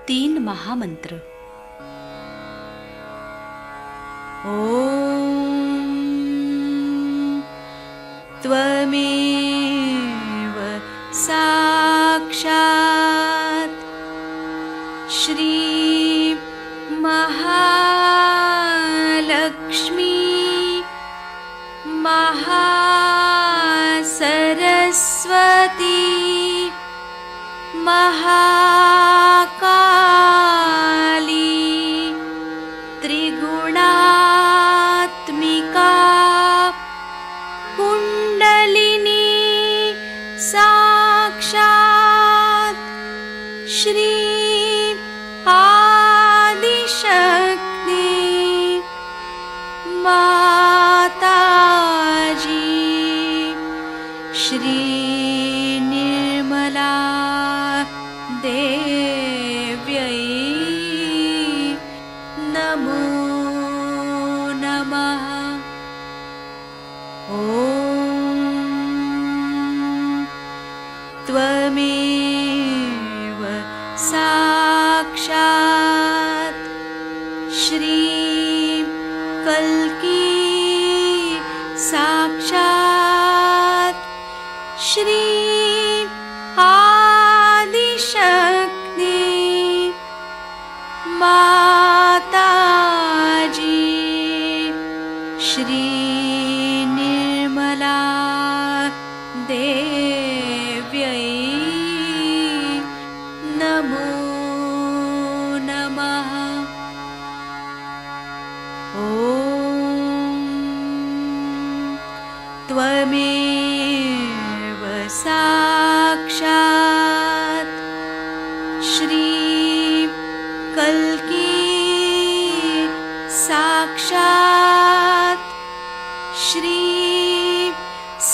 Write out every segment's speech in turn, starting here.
3 महामंत्र। ओम त्वमेव साक्षात् श्री महालक्ष्मी महासरस्वती महाकाली त्रिगुणात्मिका कुंडलिनी साक्षात् श्री आदिशक्ति माताजी श्री निर्मला देव्यै नमो नमः। ॐ त्वमेव साक्षात् श्री कल्की साक्षात् श्री आदिशक्ति माताजी श्री निर्मला देव्यै नमो नमः। ॐ त्वमेव साक्षात् श्री कल्की साक्षात् श्री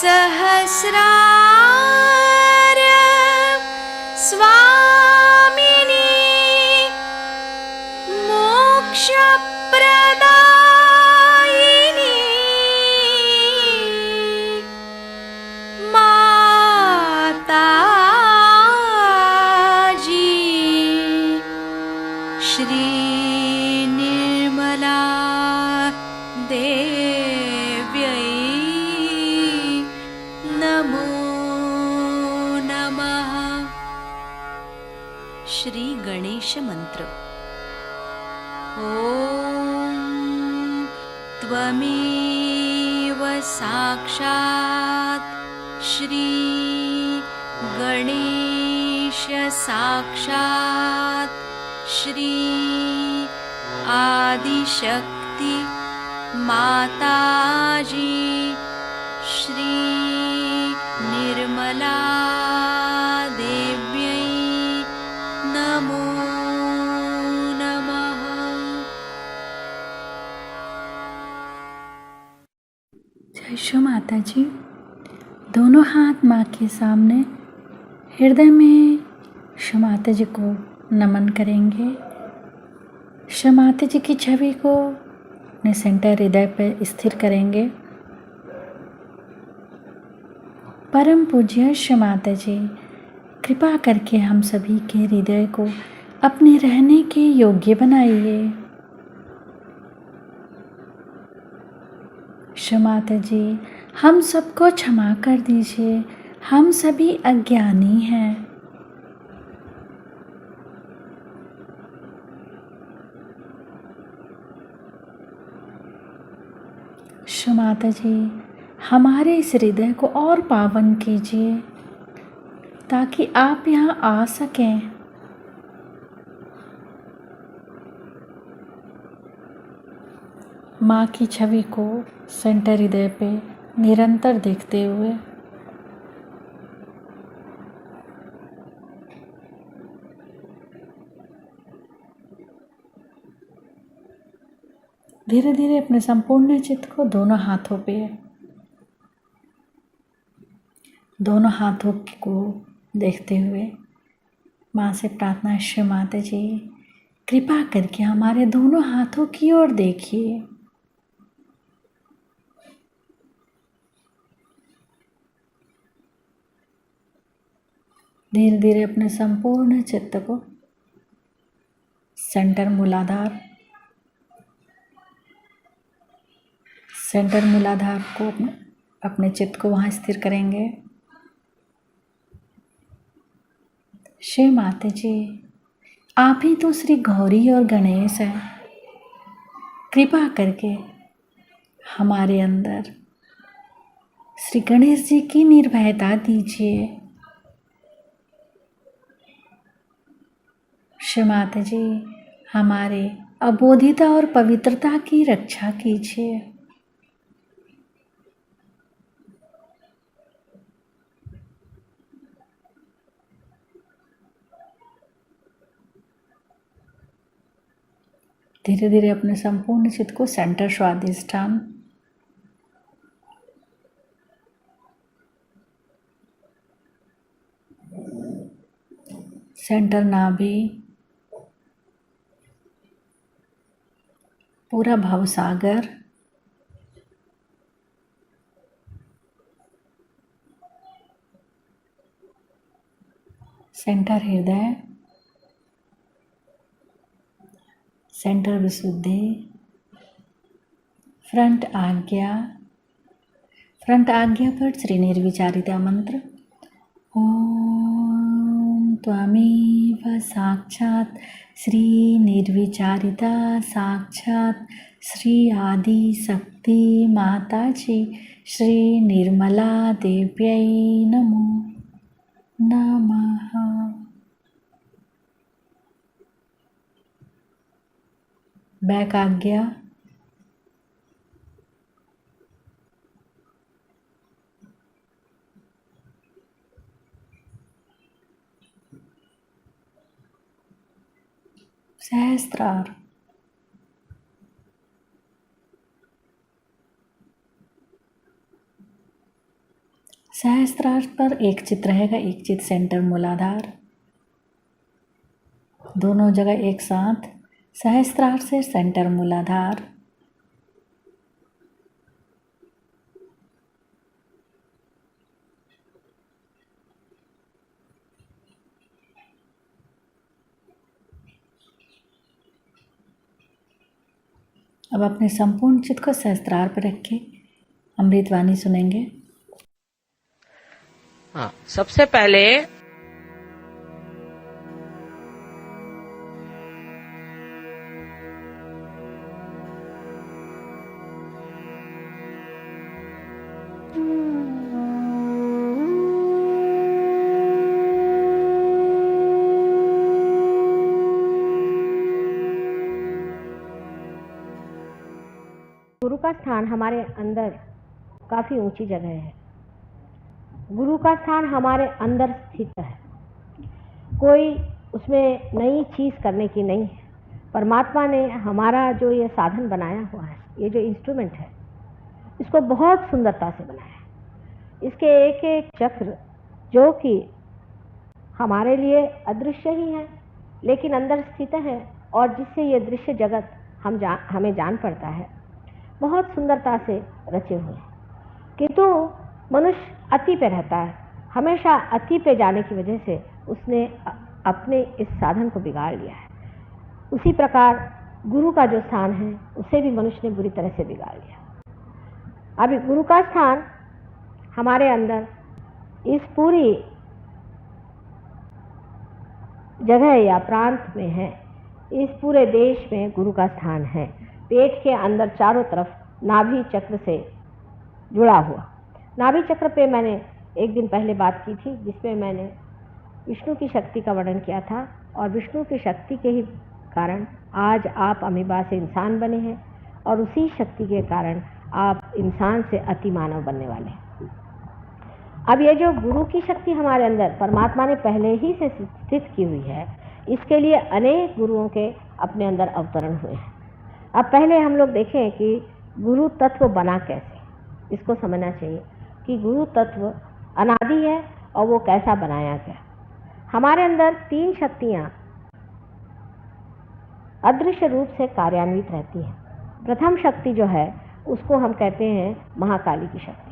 सहस्रार्य स्वामिनी मोक्षप्रदायिनी माताजी श्री निर्मला देव्यै नमो नमः। श्री गणेश मंत्र। ॐ त्वमेव साक्षात् श्री गणेश साक्षात् श्री आदिशक्ति माताजी श्री निर्मला देव्यै नमो नमः। जय श्री माता जी। दोनों हाथ माँ के सामने हृदय में श्री माता जी को नमन करेंगे। श्री माता जी की छवि को अपने सेंटर हृदय पर स्थिर करेंगे। परम पूज्य श्री माता जी, कृपा करके हम सभी के हृदय को अपने रहने के योग्य बनाइए। श्री माता जी, हम सबको क्षमा कर दीजिए, हम सभी अज्ञानी हैं। श्री माता जी, हमारे इस हृदय को और पावन कीजिए ताकि आप यहाँ आ सकें। माँ की छवि को सेंटर हृदय पे निरंतर देखते हुए धीरे धीरे अपने संपूर्ण चित्त को दोनों हाथों को देखते हुए माँ से प्रार्थना, श्री माता जी कृपा करके हमारे दोनों हाथों की ओर देखिए। धीरे धीरे अपने संपूर्ण चित्त को सेंटर मूलाधार। सेंटर मूलाधार को अपने चित्त को वहाँ स्थिर करेंगे। शिव माता जी, आप ही तो श्री गौरी और गणेश हैं। कृपा करके हमारे अंदर श्री गणेश जी की निर्भयता दीजिए। शिव माता जी, हमारे अबोधिता और पवित्रता की रक्षा कीजिए। धीरे धीरे अपने संपूर्ण चित्त को सेंटर स्वादिष्ठान, सेंटर नाभि, पूरा भवसागर, सेंटर हृदय, सेंटर विशुद्धि, फ्रंट आज्ञा। फ्रंट आज्ञा पर श्री निर्विचारिता मंत्र। ओम त्वमेव साक्षात् श्री निर्विचारिता साक्षात् श्री आदि शक्ति माता जी श्री निर्मला देव्यै नमो नमः। बैक आज्ञा। सहस्त्रार। सहस्त्रार पर एक चित रहेगा, एक चित सेंटर मूलाधार, दोनों जगह एक साथ। सहस्त्रार से सेंटर मूलाधार, अब अपने संपूर्ण चित्त को सहस्त्रार पर रख के अमृतवाणी सुनेंगे। हाँ, सबसे पहले गुरु का स्थान हमारे अंदर काफ़ी ऊंची जगह है। गुरु का स्थान हमारे अंदर स्थित है, कोई उसमें नई चीज़ करने की नहीं है। परमात्मा ने हमारा जो ये साधन बनाया हुआ है, ये जो इंस्ट्रूमेंट है, इसको बहुत सुंदरता से बनाया है। इसके एक एक चक्र जो कि हमारे लिए अदृश्य ही है लेकिन अंदर स्थित है और जिससे ये दृश्य जगत हमें जान पड़ता है, बहुत सुंदरता से रचे हुए हैं। किंतु मनुष्य अति पे रहता है, हमेशा अति पे जाने की वजह से उसने अपने इस साधन को बिगाड़ लिया है। उसी प्रकार गुरु का जो स्थान है उसे भी मनुष्य ने बुरी तरह से बिगाड़ लिया। अभी गुरु का स्थान हमारे अंदर इस पूरी जगह या प्रांत में है, इस पूरे देश में गुरु का स्थान है। पेट के अंदर चारों तरफ नाभि चक्र से जुड़ा हुआ। नाभि चक्र पे मैंने एक दिन पहले बात की थी, जिसमें मैंने विष्णु की शक्ति का वर्णन किया था और विष्णु की शक्ति के ही कारण आज आप अमीबा से इंसान बने हैं और उसी शक्ति के कारण आप इंसान से अति मानव बनने वाले हैं। अब ये जो गुरु की शक्ति हमारे अंदर परमात्मा ने पहले ही से स्थित की हुई है, इसके लिए अनेक गुरुओं के अपने अंदर अवतरण हुए हैं। अब पहले हम लोग देखें कि गुरु तत्व बना कैसे, इसको समझना चाहिए कि गुरु तत्व अनादि है और वो कैसा बनाया गया। हमारे अंदर तीन शक्तियाँ अदृश्य रूप से कार्यान्वित रहती हैं। प्रथम शक्ति जो है उसको हम कहते हैं महाकाली की शक्ति।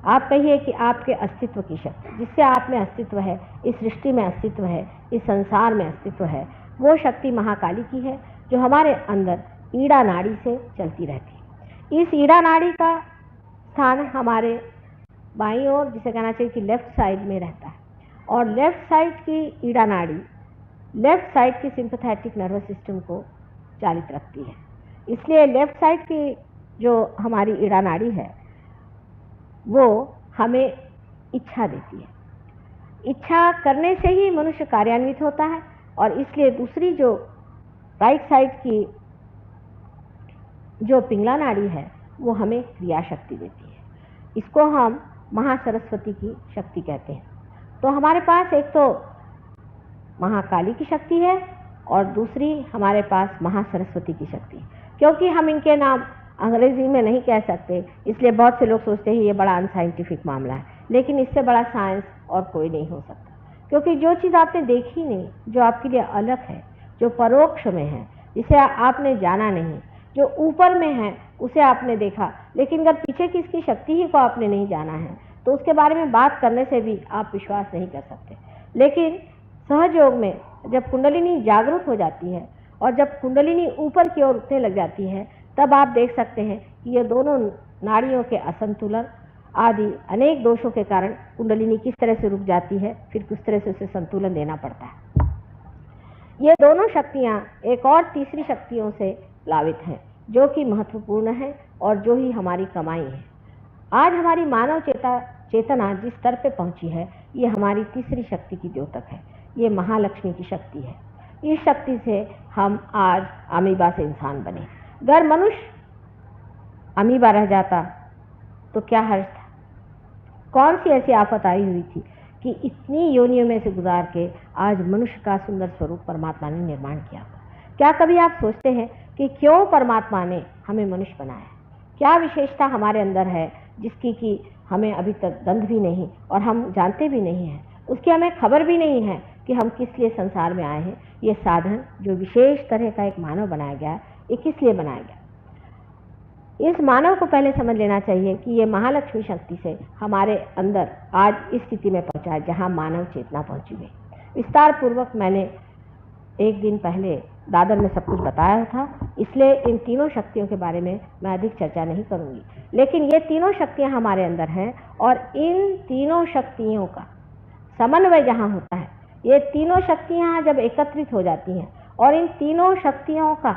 आप कहिए कि आपके अस्तित्व की शक्ति, जिससे आप में अस्तित्व है, इस सृष्टि में अस्तित्व है, इस संसार में अस्तित्व है, वो शक्ति महाकाली की है जो हमारे अंदर ईड़ा नाड़ी से चलती रहती है। इस ईड़ा नाड़ी का स्थान हमारे बाईं ओर, जिसे कहना चाहिए कि लेफ्ट साइड में रहता है, और लेफ्ट साइड की ईड़ा नाड़ी लेफ्ट साइड की सिंपैथेटिक नर्वस सिस्टम को चालित रखती है। इसलिए लेफ्ट साइड की जो हमारी ईड़ा नाड़ी है वो हमें इच्छा देती है। इच्छा करने से ही मनुष्य कार्यान्वित होता है, और इसलिए दूसरी जो राइट साइड की जो पिंगला नाड़ी है वो हमें क्रिया शक्ति देती है। इसको हम महासरस्वती की शक्ति कहते हैं। तो हमारे पास एक तो महाकाली की शक्ति है और दूसरी हमारे पास महासरस्वती की शक्ति है। क्योंकि हम इनके नाम अंग्रेजी में नहीं कह सकते, इसलिए बहुत से लोग सोचते हैं ये बड़ा अनसाइंटिफिक मामला है, लेकिन इससे बड़ा साइंस और कोई नहीं हो सकता। क्योंकि जो चीज़ आपने देखी नहीं, जो आपके लिए अलग है, जो परोक्ष में है, जिसे आपने जाना नहीं, जो ऊपर में है उसे आपने देखा, लेकिन अगर पीछे की इसकी शक्ति ही को आपने नहीं जाना है तो उसके बारे में बात करने से भी आप विश्वास नहीं कर सकते। लेकिन सहज योग में जब कुंडलिनी जागरूक हो जाती है और जब कुंडलिनी ऊपर की ओर उठने लग जाती है, तब आप देख सकते हैं कि ये दोनों नाड़ियों के असंतुलन आदि अनेक दोषों के कारण कुंडलिनी किस तरह से रुक जाती है, फिर किस तरह से उसे संतुलन देना पड़ता है। ये दोनों शक्तियाँ एक और तीसरी शक्तियों से प्लावित हैं, जो कि महत्वपूर्ण है और जो ही हमारी कमाई है। आज हमारी मानव चेतना जिस स्तर पे पहुंची है, ये हमारी तीसरी शक्ति की द्योतक है। ये महालक्ष्मी की शक्ति है। इस शक्ति से हम आज अमीबा से इंसान बने। अगर मनुष्य अमीबा रह जाता तो क्या हर्ज था? कौन सी ऐसी आफत आई हुई थी कि इतनी योनियों में से गुजार के आज मनुष्य का सुंदर स्वरूप परमात्मा ने निर्माण किया? क्या कभी आप सोचते हैं कि क्यों परमात्मा ने हमें मनुष्य बनाया? क्या विशेषता हमारे अंदर है जिसकी कि हमें अभी तक गंध भी नहीं और हम जानते भी नहीं हैं, उसकी हमें खबर भी नहीं है कि हम किस लिए संसार में आए हैं। ये साधन जो विशेष तरह का एक मानव बनाया गया है, ये किस लिए बनाया गया? इस मानव को पहले समझ लेना चाहिए कि ये महालक्ष्मी शक्ति से हमारे अंदर आज इस स्थिति में पहुंचा है जहां मानव चेतना पहुंची हुई। विस्तार पूर्वक मैंने एक दिन पहले दादर में सब कुछ बताया था, इसलिए इन तीनों शक्तियों के बारे में मैं अधिक चर्चा नहीं करूंगी। लेकिन ये तीनों शक्तियां हमारे अंदर हैं और इन तीनों शक्तियों का समन्वय जहां होता है, ये तीनों शक्तियां जब एकत्रित हो जाती हैं और इन तीनों शक्तियों का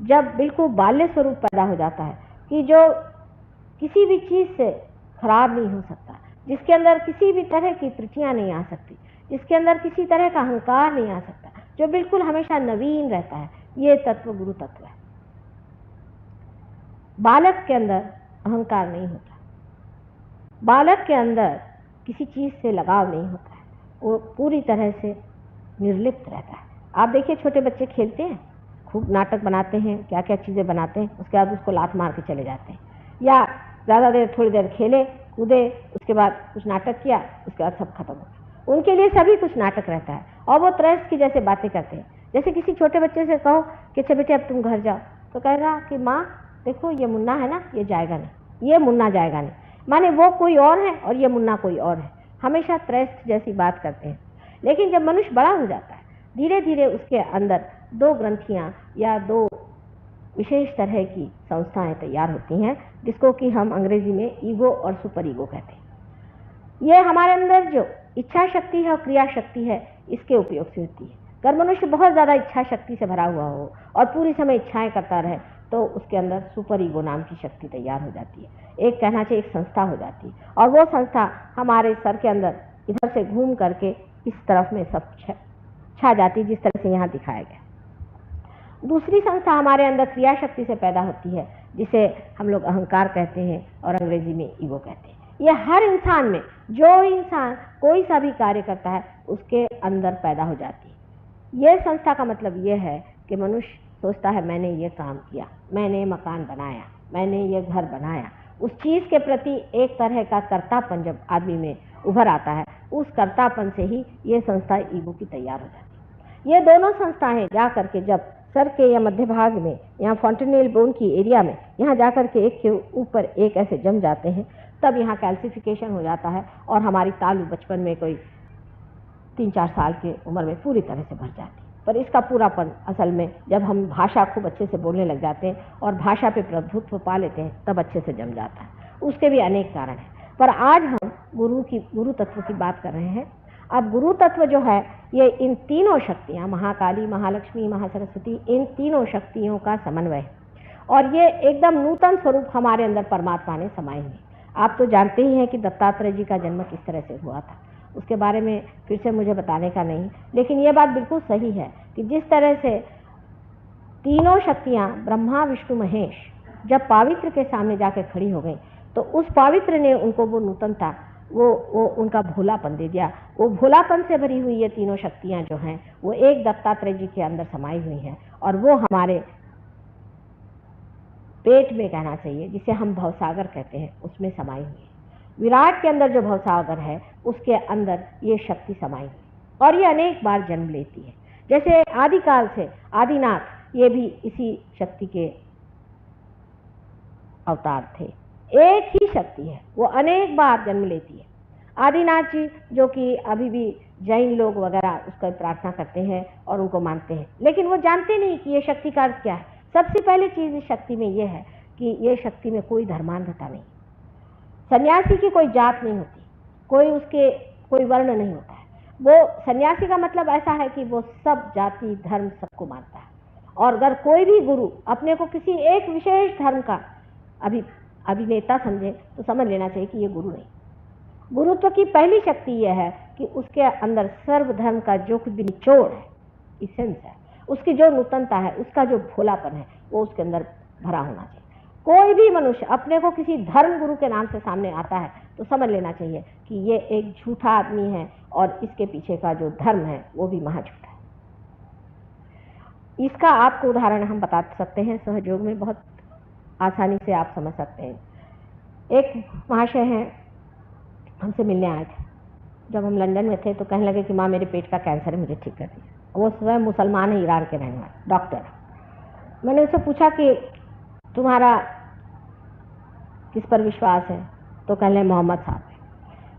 जब बिल्कुल बाल्य स्वरूप पैदा हो जाता है कि जो किसी भी चीज़ से खराब नहीं हो सकता, जिसके अंदर किसी भी तरह की त्रुटियां नहीं आ सकती, जिसके अंदर किसी तरह का अहंकार नहीं आ सकता, जो बिल्कुल हमेशा नवीन रहता है, ये तत्व गुरु तत्व है। बालक के अंदर अहंकार नहीं होता, बालक के अंदर किसी चीज़ से लगाव नहीं होता है, वो पूरी तरह से निर्लिप्त रहता है। आप देखिए छोटे बच्चे खेलते हैं, खूब नाटक बनाते हैं, क्या क्या चीज़ें बनाते हैं, उसके बाद उसको लात मार के चले जाते हैं, या ज़्यादा देर थोड़ी देर खेले कूदे, उसके बाद कुछ नाटक किया, उसके बाद सब खत्म हो गया। उनके लिए सभी कुछ नाटक रहता है और वो त्रस्त की जैसे बातें करते हैं। जैसे किसी छोटे बच्चे से कहो कि अच्छा बेटे अब तुम घर जाओ, तो कहेगा कि माँ देखो ये मुन्ना है ना, ये जाएगा नहीं, ये मुन्ना जाएगा नहीं, माने वो कोई और है और ये मुन्ना कोई और है, हमेशा त्रस्त जैसी बात करते हैं। लेकिन जब मनुष्य बड़ा हो जाता है, धीरे धीरे उसके अंदर दो ग्रंथियाँ या दो विशेष तरह की संस्थाएं तैयार होती हैं, जिसको कि हम अंग्रेजी में ईगो और सुपर ईगो कहते हैं। ये हमारे अंदर जो इच्छा शक्ति है और क्रिया शक्ति है, इसके उपयोग से होती है। अगर मनुष्य बहुत ज़्यादा इच्छा शक्ति से भरा हुआ हो और पूरी समय इच्छाएं करता रहे, तो उसके अंदर सुपर ईगो नाम की शक्ति तैयार हो जाती है। एक कहना चाहिए एक संस्था हो जाती है, और वो संस्था हमारे सर के अंदर इधर से घूम करके इस तरफ में सब छा जाती है, जिस तरह से यहाँ दिखाया गया। दूसरी संस्था हमारे अंदर क्रिया शक्ति से पैदा होती है, जिसे हम लोग अहंकार कहते हैं और अंग्रेजी में ईगो कहते हैं। ये हर इंसान में, जो इंसान कोई सा भी कार्य करता है, उसके अंदर पैदा हो जाती है। ये संस्था का मतलब ये है कि मनुष्य सोचता है मैंने ये काम किया, मैंने मकान बनाया, मैंने ये घर बनाया। उस चीज़ के प्रति एक तरह का कर्तापन जब आदमी में उभर आता है, उस कर्तापन से ही ये संस्था ईगो की तैयार हो जाती है। ये दोनों संस्थाएं जा करके जब सर के या मध्य भाग में, यहाँ फॉन्टेनेल बोन की एरिया में, यहाँ जा कर के एक के ऊपर एक ऐसे जम जाते हैं, तब यहाँ कैल्सिफिकेशन हो जाता है और हमारी तालू बचपन में कोई 3-4 साल की उम्र में पूरी तरह से भर जाती है। पर इसका पूरापन असल में जब हम भाषा खूब अच्छे से बोलने लग जाते हैं और भाषा पे प्रभुत्व पा लेते हैं तब अच्छे से जम जाता है। उसके भी अनेक कारण हैं, पर आज हम गुरु तत्व की बात कर रहे हैं। अब गुरु तत्व जो है ये इन तीनों शक्तियाँ, महाकाली, महालक्ष्मी, महासरस्वती, इन तीनों शक्तियों का समन्वय है और ये एकदम नूतन स्वरूप हमारे अंदर परमात्मा ने समाये हुए। आप तो जानते ही हैं कि दत्तात्रेय जी का जन्म किस तरह से हुआ था, उसके बारे में फिर से मुझे बताने का नहीं, लेकिन ये बात बिल्कुल सही है कि जिस तरह से तीनों शक्तियाँ ब्रह्मा विष्णु महेश जब पावित्र के सामने जाकर खड़ी हो गई तो उस पावित्र ने उनको वो नूतनता, वो उनका भोलापन दे दिया। वो भोलापन से भरी हुई ये तीनों शक्तियाँ जो हैं वो एक दत्तात्रेय जी के अंदर समाई हुई हैं और वो हमारे पेट में कहना चाहिए, जिसे हम भवसागर कहते हैं, उसमें समाई हुई है। विराट के अंदर जो भवसागर है उसके अंदर ये शक्ति समाई है और ये अनेक बार जन्म लेती है। जैसे आदिकाल से आदिनाथ ये भी इसी शक्ति के अवतार थे। एक ही शक्ति है, वो अनेक बार जन्म लेती है। आदिनाथ जी जो कि अभी भी जैन लोग वगैरह उसका प्रार्थना करते हैं और उनको मानते हैं, लेकिन वो जानते नहीं कि ये शक्ति का अर्थ क्या है। सबसे पहली चीज़ इस शक्ति में ये है कि ये शक्ति में कोई धर्मांधता नहीं, सन्यासी की कोई जात नहीं होती, कोई वर्ण नहीं होता है। वो सन्यासी का मतलब ऐसा है कि वो सब जाति धर्म सबको मानता है और अगर कोई भी गुरु अपने को किसी एक विशेष धर्म का अभिनेता समझे तो समझ लेना चाहिए कि ये गुरु नहीं। गुरुत्व की पहली शक्ति यह है कि उसके अंदर सर्वधर्म का जो कुछ भी निचोड़ है, इसेंस है, उसकी जो नूतनता है, उसका जो भोलापन है, वो उसके अंदर भरा होना चाहिए। कोई भी मनुष्य अपने को किसी धर्म गुरु के नाम से सामने आता है तो समझ लेना चाहिए कि ये एक झूठा आदमी है और इसके पीछे का जो धर्म है वो भी महाझूठा है। इसका आपको उदाहरण हम बता सकते हैं सहयोग में, बहुत आसानी से आप समझ सकते हैं। एक महाशय हैं, हमसे मिलने आए थे जब हम लंदन में थे, तो कहने लगे कि माँ मेरे पेट का कैंसर है, मुझे ठीक कर दिया। वो स्वयं मुसलमान है, ईरान के रहने वाले डॉक्टर। मैंने उससे पूछा कि तुम्हारा किस पर विश्वास है, तो कहने मोहम्मद साहब पे।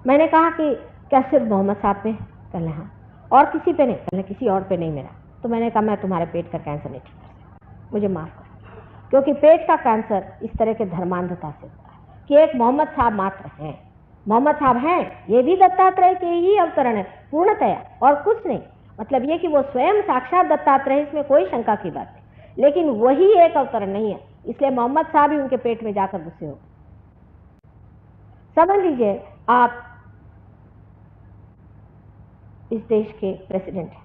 मैंने कहा कि क्या सिर्फ मोहम्मद साहब पे? कहने हाँ। और किसी पे नहीं? कहने किसी और पे नहीं मेरा। तो मैंने कहा मैं तुम्हारे पेट का कैंसर नहीं ठीक कर सकता, मुझे माफ़ करो, क्योंकि पेट का कैंसर इस तरह के धर्मांधता से होता है कि एक मोहम्मद साहब मात्र हैं। मोहम्मद साहब हैं, ये भी दत्तात्रेय के ही अवतरण है पूर्णतया और कुछ नहीं। मतलब ये कि वो स्वयं साक्षात दत्तात्रेय, इसमें कोई शंका की बात नहीं, लेकिन वही एक अवतरण नहीं है, इसलिए मोहम्मद साहब ही उनके पेट में जाकर गुस्से हो। समझ लीजिए आप इस देश के प्रेसिडेंट हैं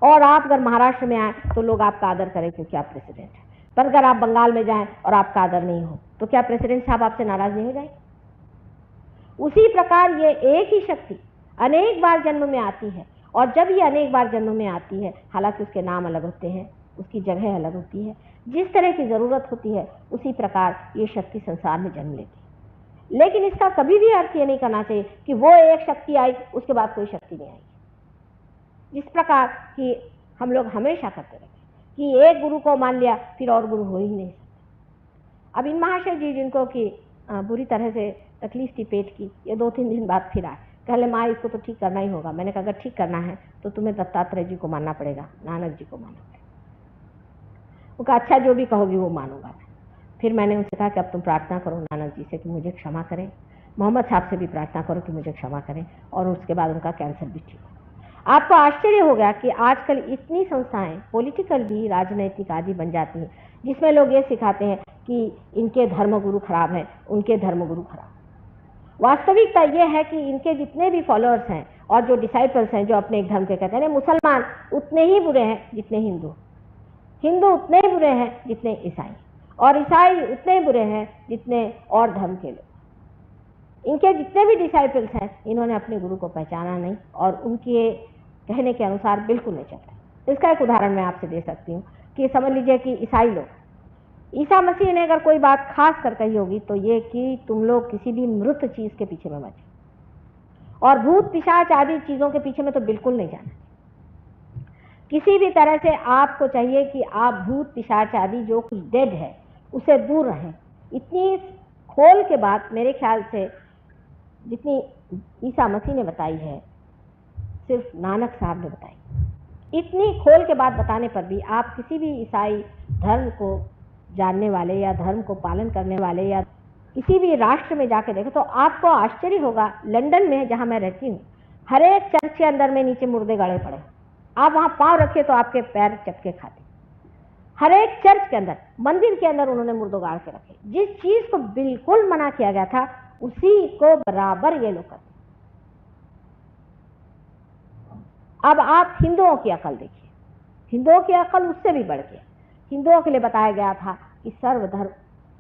और आप अगर महाराष्ट्र में आए तो लोग आपका आदर करें क्योंकि आप प्रेसिडेंट हैं, पर अगर आप बंगाल में जाएं और आपका आदर नहीं हो तो क्या प्रेसिडेंट साहब आपसे नाराज नहीं हो जाए? उसी प्रकार ये एक ही शक्ति अनेक बार जन्म में आती है और जब ये अनेक बार जन्म में आती है, हालांकि उसके नाम अलग होते हैं, उसकी जगह अलग होती है, जिस तरह की ज़रूरत होती है उसी प्रकार ये शक्ति संसार में जन्म लेती है। लेकिन इसका कभी भी अर्थ ये नहीं करना चाहिए कि वो एक शक्ति आई उसके बाद कोई शक्ति नहीं आई। जिस प्रकार कि हम लोग हमेशा करते रहते कि एक गुरु को मान लिया फिर और गुरु हो ही नहीं सकते। अब इन महाशय जी जिनको कि बुरी तरह से तकलीफ थी पेट की, ये 2-3 दिन बाद फिर आए, कहले माँ इसको तो ठीक करना ही होगा। मैंने कहा अगर ठीक करना है तो तुम्हें दत्तात्रेय जी को मानना पड़ेगा, नानक जी को मानना पड़ेगा। वो कहा अच्छा जो भी कहोगी वो मानूंगा मैं। फिर मैंने उनसे कहा कि अब तुम प्रार्थना करो नानक जी से कि मुझे क्षमा करें, मोहम्मद साहब से भी प्रार्थना करो कि मुझे क्षमा करें, और उसके बाद उनका कैंसर भी ठीक हो। आपको आश्चर्य होगा कि आजकल इतनी संस्थाएं पॉलिटिकल भी, राजनैतिक आदि बन जाती हैं जिसमें लोग ये सिखाते हैं कि इनके धर्मगुरु खराब हैं, उनके धर्मगुरु खराब। वास्तविकता ये है कि इनके जितने भी फॉलोअर्स हैं और जो डिसाइपल्स हैं जो अपने एक धर्म के कहते हैं, मुसलमान उतने ही बुरे हैं जितने हिंदू, हिंदू उतने ही बुरे हैं जितने ईसाई, और ईसाई उतने ही बुरे हैं जितने और धर्म के लोग। इनके जितने भी डिसाइपल्स हैं इन्होंने अपने गुरु को पहचाना नहीं और उनके कहने के अनुसार बिल्कुल नहीं चलते। इसका एक उदाहरण मैं आपसे दे सकती हूँ कि समझ लीजिए कि ईसाई लोग, ईसा मसीह ने अगर कोई बात खास कर कही होगी तो ये कि तुम लोग किसी भी मृत चीज़ के पीछे में मत, और भूत पिशाच आदि चीज़ों के पीछे में तो बिल्कुल नहीं जाना। किसी भी तरह से आपको चाहिए कि आप भूत पिशाच आदि जो कुछ डेड है उसे दूर रहें। इतनी खोल के बात मेरे ख्याल से जितनी ईसा मसीह ने बताई है सिर्फ नानक साहब ने बताई। इतनी खोल के बात बताने पर भी आप किसी भी ईसाई धर्म को जानने वाले या धर्म को पालन करने वाले या किसी भी राष्ट्र में जाके देखो तो आपको आश्चर्य होगा। लंदन में जहाँ मैं रहती हूँ, हर एक चर्च के अंदर में नीचे मुर्दे गाड़े पड़े, आप वहाँ पाँव रखिए तो आपके पैर चटके खाते। हर एक चर्च के अंदर, मंदिर के अंदर उन्होंने मुर्दों गाड़ के रखे। जिस चीज को बिल्कुल मना किया गया था उसी को बराबर ये लोग करते। अब आप हिंदुओं की अकल देखिए, हिंदुओं की अकल उससे भी बढ़ के हिंदुओं के लिए बताया गया था कि सर्वधर्म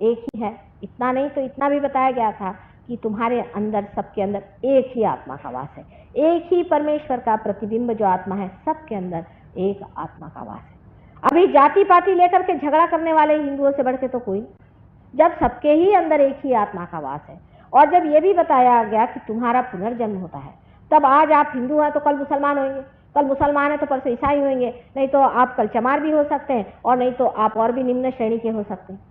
एक ही है। इतना नहीं तो इतना भी बताया गया था कि तुम्हारे अंदर, सबके अंदर एक ही आत्मा का वास है, एक ही परमेश्वर का प्रतिबिंब जो आत्मा है, सबके अंदर एक आत्मा का वास है। अभी जाति पाति लेकर के झगड़ा करने वाले हिंदुओं से बढ़ के तो कोई, जब सबके ही अंदर एक ही आत्मा का वास है और जब ये भी बताया गया कि तुम्हारा पुनर्जन्म होता है, तब आज आप हिंदू हैं तो कल मुसलमान होंगे, कल मुसलमान है तो परसों ईसाई होंगे, नहीं तो आप कल चमार भी हो सकते हैं और नहीं तो आप और भी निम्न श्रेणी के हो सकते हैं।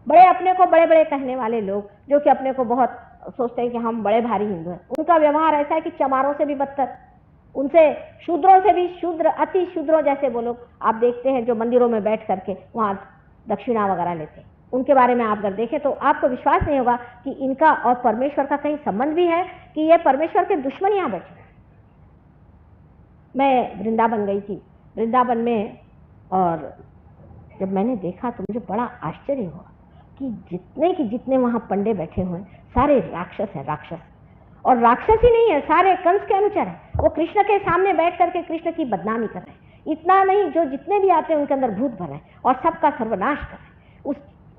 बड़े अपने को बड़े बड़े कहने वाले लोग जो कि अपने को बहुत सोचते हैं कि हम बड़े भारी हिंदू हैं, उनका व्यवहार ऐसा है कि चमारों से भी बदतर, उनसे शूद्रों से भी शूद्र, अति शूद्रों जैसे वो लोग आप देखते हैं जो मंदिरों में बैठ करके वहाँ दक्षिणा वगैरह लेते हैं। उनके बारे में आप अगर देखें तो आपको विश्वास नहीं होगा कि इनका और परमेश्वर का कहीं संबंध भी है, कि ये परमेश्वर के दुश्मन यहाँ बैठे। मैं वृंदावन गई थी, वृंदावन में, और जब मैंने देखा तो मुझे बड़ा आश्चर्य हुआ कि जितने वहाँ पंडे बैठे हुए हैं सारे राक्षस हैं, राक्षस। और राक्षस ही नहीं है, सारे कंस के अनुचर हैं। वो कृष्ण के सामने बैठ करके कृष्ण की बदनामी कर रहे हैं। इतना नहीं, जो जितने भी आते हैं उनके अंदर भूत भर है और सबका सर्वनाश कर रहे हैं।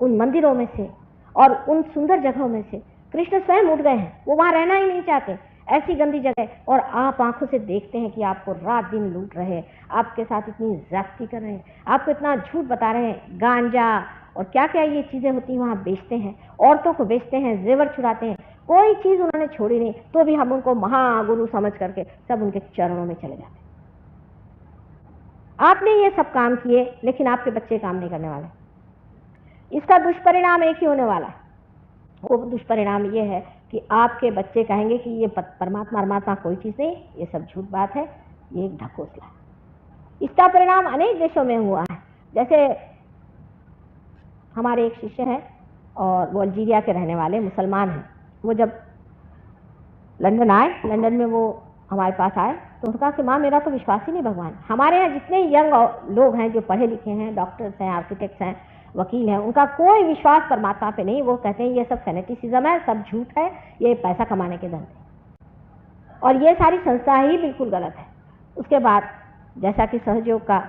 उन मंदिरों में से और उन सुंदर जगहों में से कृष्ण स्वयं उठ गए हैं, वो वहाँ रहना ही नहीं चाहते, ऐसी गंदी जगह। और आप आंखों से देखते हैं कि आपको रात दिन लूट रहे हैं, आपके साथ इतनी ज्यादती कर रहे हैं, आपको इतना झूठ बता रहे हैं, गांजा और क्या क्या ये चीज़ें होती हैं वहाँ बेचते हैं, औरतों को बेचते हैं, जेवर चुराते हैं। कोई चीज़ उन्होंने छोड़ी नहीं, तो भी हम उनको महागुरु समझ करके सब उनके चरणों में चले जाते। आपने ये सब काम किए लेकिन आपके बच्चे काम नहीं करने वाले। इसका दुष्परिणाम एक ही होने वाला है। वो दुष्परिणाम ये है कि आपके बच्चे कहेंगे कि ये परमात्मा कोई चीज़ नहीं, ये सब झूठ बात है, ये एक ढकोसला है। इसका परिणाम अनेक देशों में हुआ है। जैसे हमारे एक शिष्य हैं और वो अल्जीरिया के रहने वाले मुसलमान हैं। वो जब लंदन आए, लंदन में वो हमारे पास आए तो उन्होंने कहा कि माँ मेरा तो विश्वास ही नहीं भगवान। हमारे यहाँ जितने यंग लोग हैं जो पढ़े लिखे हैं, डॉक्टर्स हैं, आर्किटेक्ट्स हैं, वकील हैं, उनका कोई विश्वास परमात्मा पे नहीं। वो कहते हैं ये सब फेनेटिसिज्म है, सब झूठ है, ये पैसा कमाने के धंधे, और ये सारी संस्था ही बिल्कुल गलत है। उसके बाद जैसा कि सहयोग का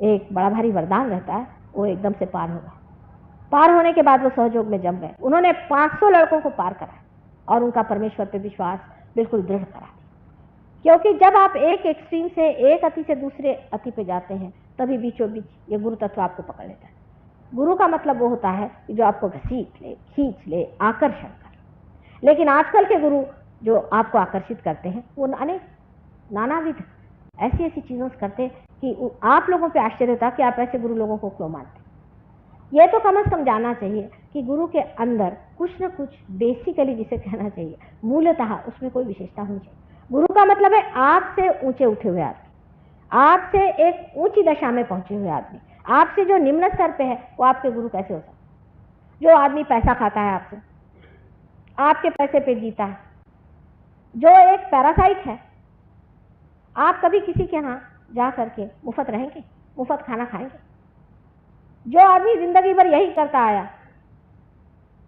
एक बड़ा भारी वरदान रहता है, वो एकदम से पार हो गया। पार होने के बाद वो सहयोग में जम गए। उन्होंने 500 लड़कों को पार करा और उनका परमेश्वर पे विश्वास बिल्कुल दृढ़ करा दिया। क्योंकि जब आप एक एक्सट्रीम से, एक अति से दूसरे अति पे जाते हैं, तभी बीचों बीच ये गुरु तत्व आपको पकड़ लेता है। गुरु का मतलब वो होता है कि जो आपको घसीट ले, खींच ले, आकर्षण कर। लेकिन आजकल के गुरु जो आपको आकर्षित करते हैं वो नानाविध ऐसी ऐसी चीज़ों से करते हैं कि आप लोगों पे आश्चर्य होता है कि आप ऐसे गुरु लोगों को क्यों मानते। ये तो कम से कम जानना चाहिए कि गुरु के अंदर कुछ न कुछ बेसिकली, जिसे कहना चाहिए मूलतः, उसमें कोई विशेषता होनी चाहिए। गुरु का मतलब है आपसे ऊंचे उठे हुए आदमी, आपसे एक ऊंची दशा में पहुंचे हुए आदमी। आपसे जो निम्न स्तर पे है वो आपके गुरु कैसे हो सकते? जो आदमी पैसा खाता है आपसे, आपके पैसे पे जीता है, जो एक पैरासाइट है। आप कभी किसी के यहाँ जा करके मुफ्त रहेंगे, मुफ्त खाना खाएंगे? जो आदमी जिंदगी भर यही करता आया,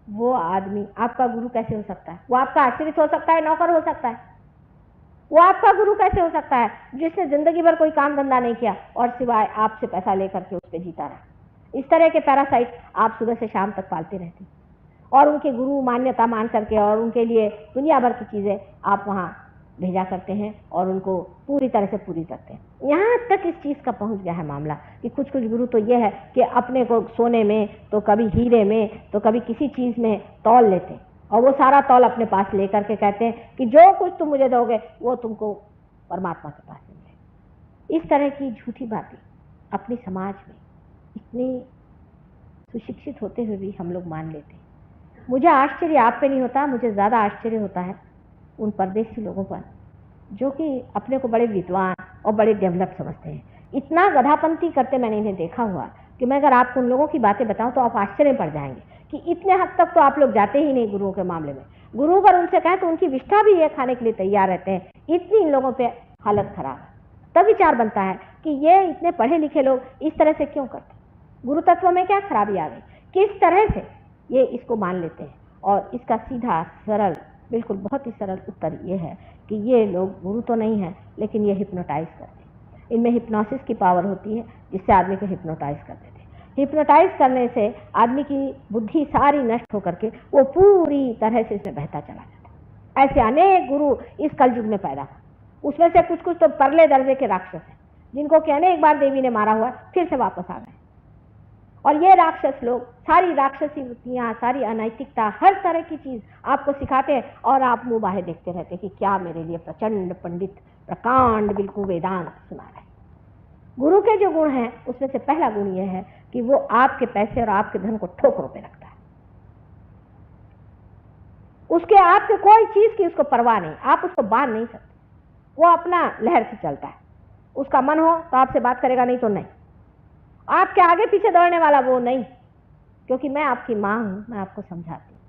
वो आदमी आपका गुरु कैसे हो सकता है? वो आपका आश्रित हो सकता है, नौकर हो सकता है। वो आपका गुरु कैसे हो सकता है जिसने जिंदगी भर कोई काम धंधा नहीं किया और सिवाय आपसे पैसा लेकर के उस पर जीता रहा? इस तरह के पैरासाइट आप सुबह से शाम तक पालते रहते और उनके गुरु मान्यता मान करके और उनके लिए दुनिया भर की चीज़ें आप वहाँ भेजा करते हैं और उनको पूरी तरह से पूरी करते हैं। यहाँ तक इस चीज़ का पहुँच गया है मामला कि कुछ कुछ गुरु तो ये है कि अपने को सोने में, तो कभी हीरे में, तो कभी किसी चीज़ में तौल लेते हैं और वो सारा तौल अपने पास लेकर के कहते हैं कि जो कुछ तुम मुझे दोगे वो तुमको परमात्मा के पास मिलेगा। इस तरह की झूठी बातें अपने समाज में इतनी सुशिक्षित होते हुए भी हम लोग मान लेते हैं। मुझे आश्चर्य आप पे नहीं होता, मुझे ज़्यादा आश्चर्य होता है उन परदेशी लोगों पर जो कि अपने को बड़े विद्वान और बड़े डेवलप समझते हैं। इतना गधापंती करते मैंने इन्हें देखा हुआ कि मैं अगर आपको उन लोगों की बातें बताऊं तो आप आश्चर्य पड़ जाएंगे कि इतने हद तक तो आप लोग जाते ही नहीं गुरुओं के मामले में। गुरु अगर उनसे कहें तो उनकी विष्ठा भी ये खाने के लिए तैयार रहते हैं, इतनी इन लोगों पे हालत खराब है। तब विचार बनता है कि ये इतने पढ़े लिखे लोग इस तरह से क्यों करते, गुरु तत्व में क्या खराबी आ गई, किस तरह से ये इसको मान लेते हैं। और इसका सीधा सरल, बिल्कुल बहुत ही सरल उत्तर ये है कि ये लोग गुरु तो नहीं है, लेकिन ये हिप्नोटाइज करते हैं। इनमें हिप्नोसिस की पावर होती है जिससे आदमी को हिप्नोटाइज कर देते हैं। हिप्नोटाइज करने से आदमी की बुद्धि सारी नष्ट होकर के वो पूरी तरह से इसमें बहता चला जाता है। ऐसे अनेक गुरु इस कलयुग में पैदा हुए, उसमें से कुछ कुछ तो परले दर्जे के राक्षस हैं, जिनको कि अनेक बार देवी ने मारा हुआ, फिर से वापस आ गए। और ये राक्षस लोग सारी राक्षसी वृत्तियाँ, सारी अनैतिकता, हर तरह की चीज़ आपको सिखाते हैं और आप मुंह बाहे देखते रहते कि क्या मेरे लिए प्रचंड पंडित प्रकांड बिल्कुल वेदांत सुना रहे। गुरु के जो गुण हैं उसमें से पहला गुण यह है कि वो आपके पैसे और आपके धन को ठोकरों पे रखता है। उसके आपके कोई चीज की उसको परवाह नहीं, आप उसको बांध नहीं सकते, वो अपना लहर से चलता है। उसका मन हो तो आपसे बात करेगा, नहीं तो नहीं। आपके आगे पीछे दौड़ने वाला वो नहीं, क्योंकि मैं आपकी माँ हूं, मैं आपको समझाती हूँ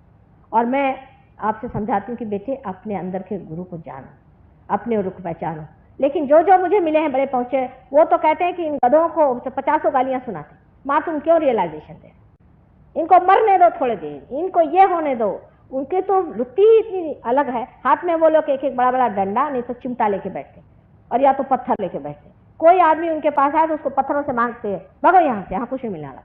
और मैं आपसे समझाती हूँ कि बेटे अपने अंदर के गुरु को जानो, अपने रुख पहचानो। लेकिन जो जो मुझे मिले हैं बड़े पहुंचे, वो तो कहते हैं कि इन गधों को 50 गालियां सुनाते, माँ तुम क्यों रियलाइजेशन दे, इनको मरने दो थोड़े देर, इनको ये होने दो। उनके तो वृत्ति ही इतनी अलग है, हाथ में वो लोग एक एक बड़ा बड़ा डंडा, नहीं तो चिमटा लेके बैठते और या तो पत्थर लेके बैठते। कोई आदमी उनके पास आए तो उसको पत्थरों से मांगते हैं, भगो यहाँ से, यहाँ कुछ नहीं मिलने वाला।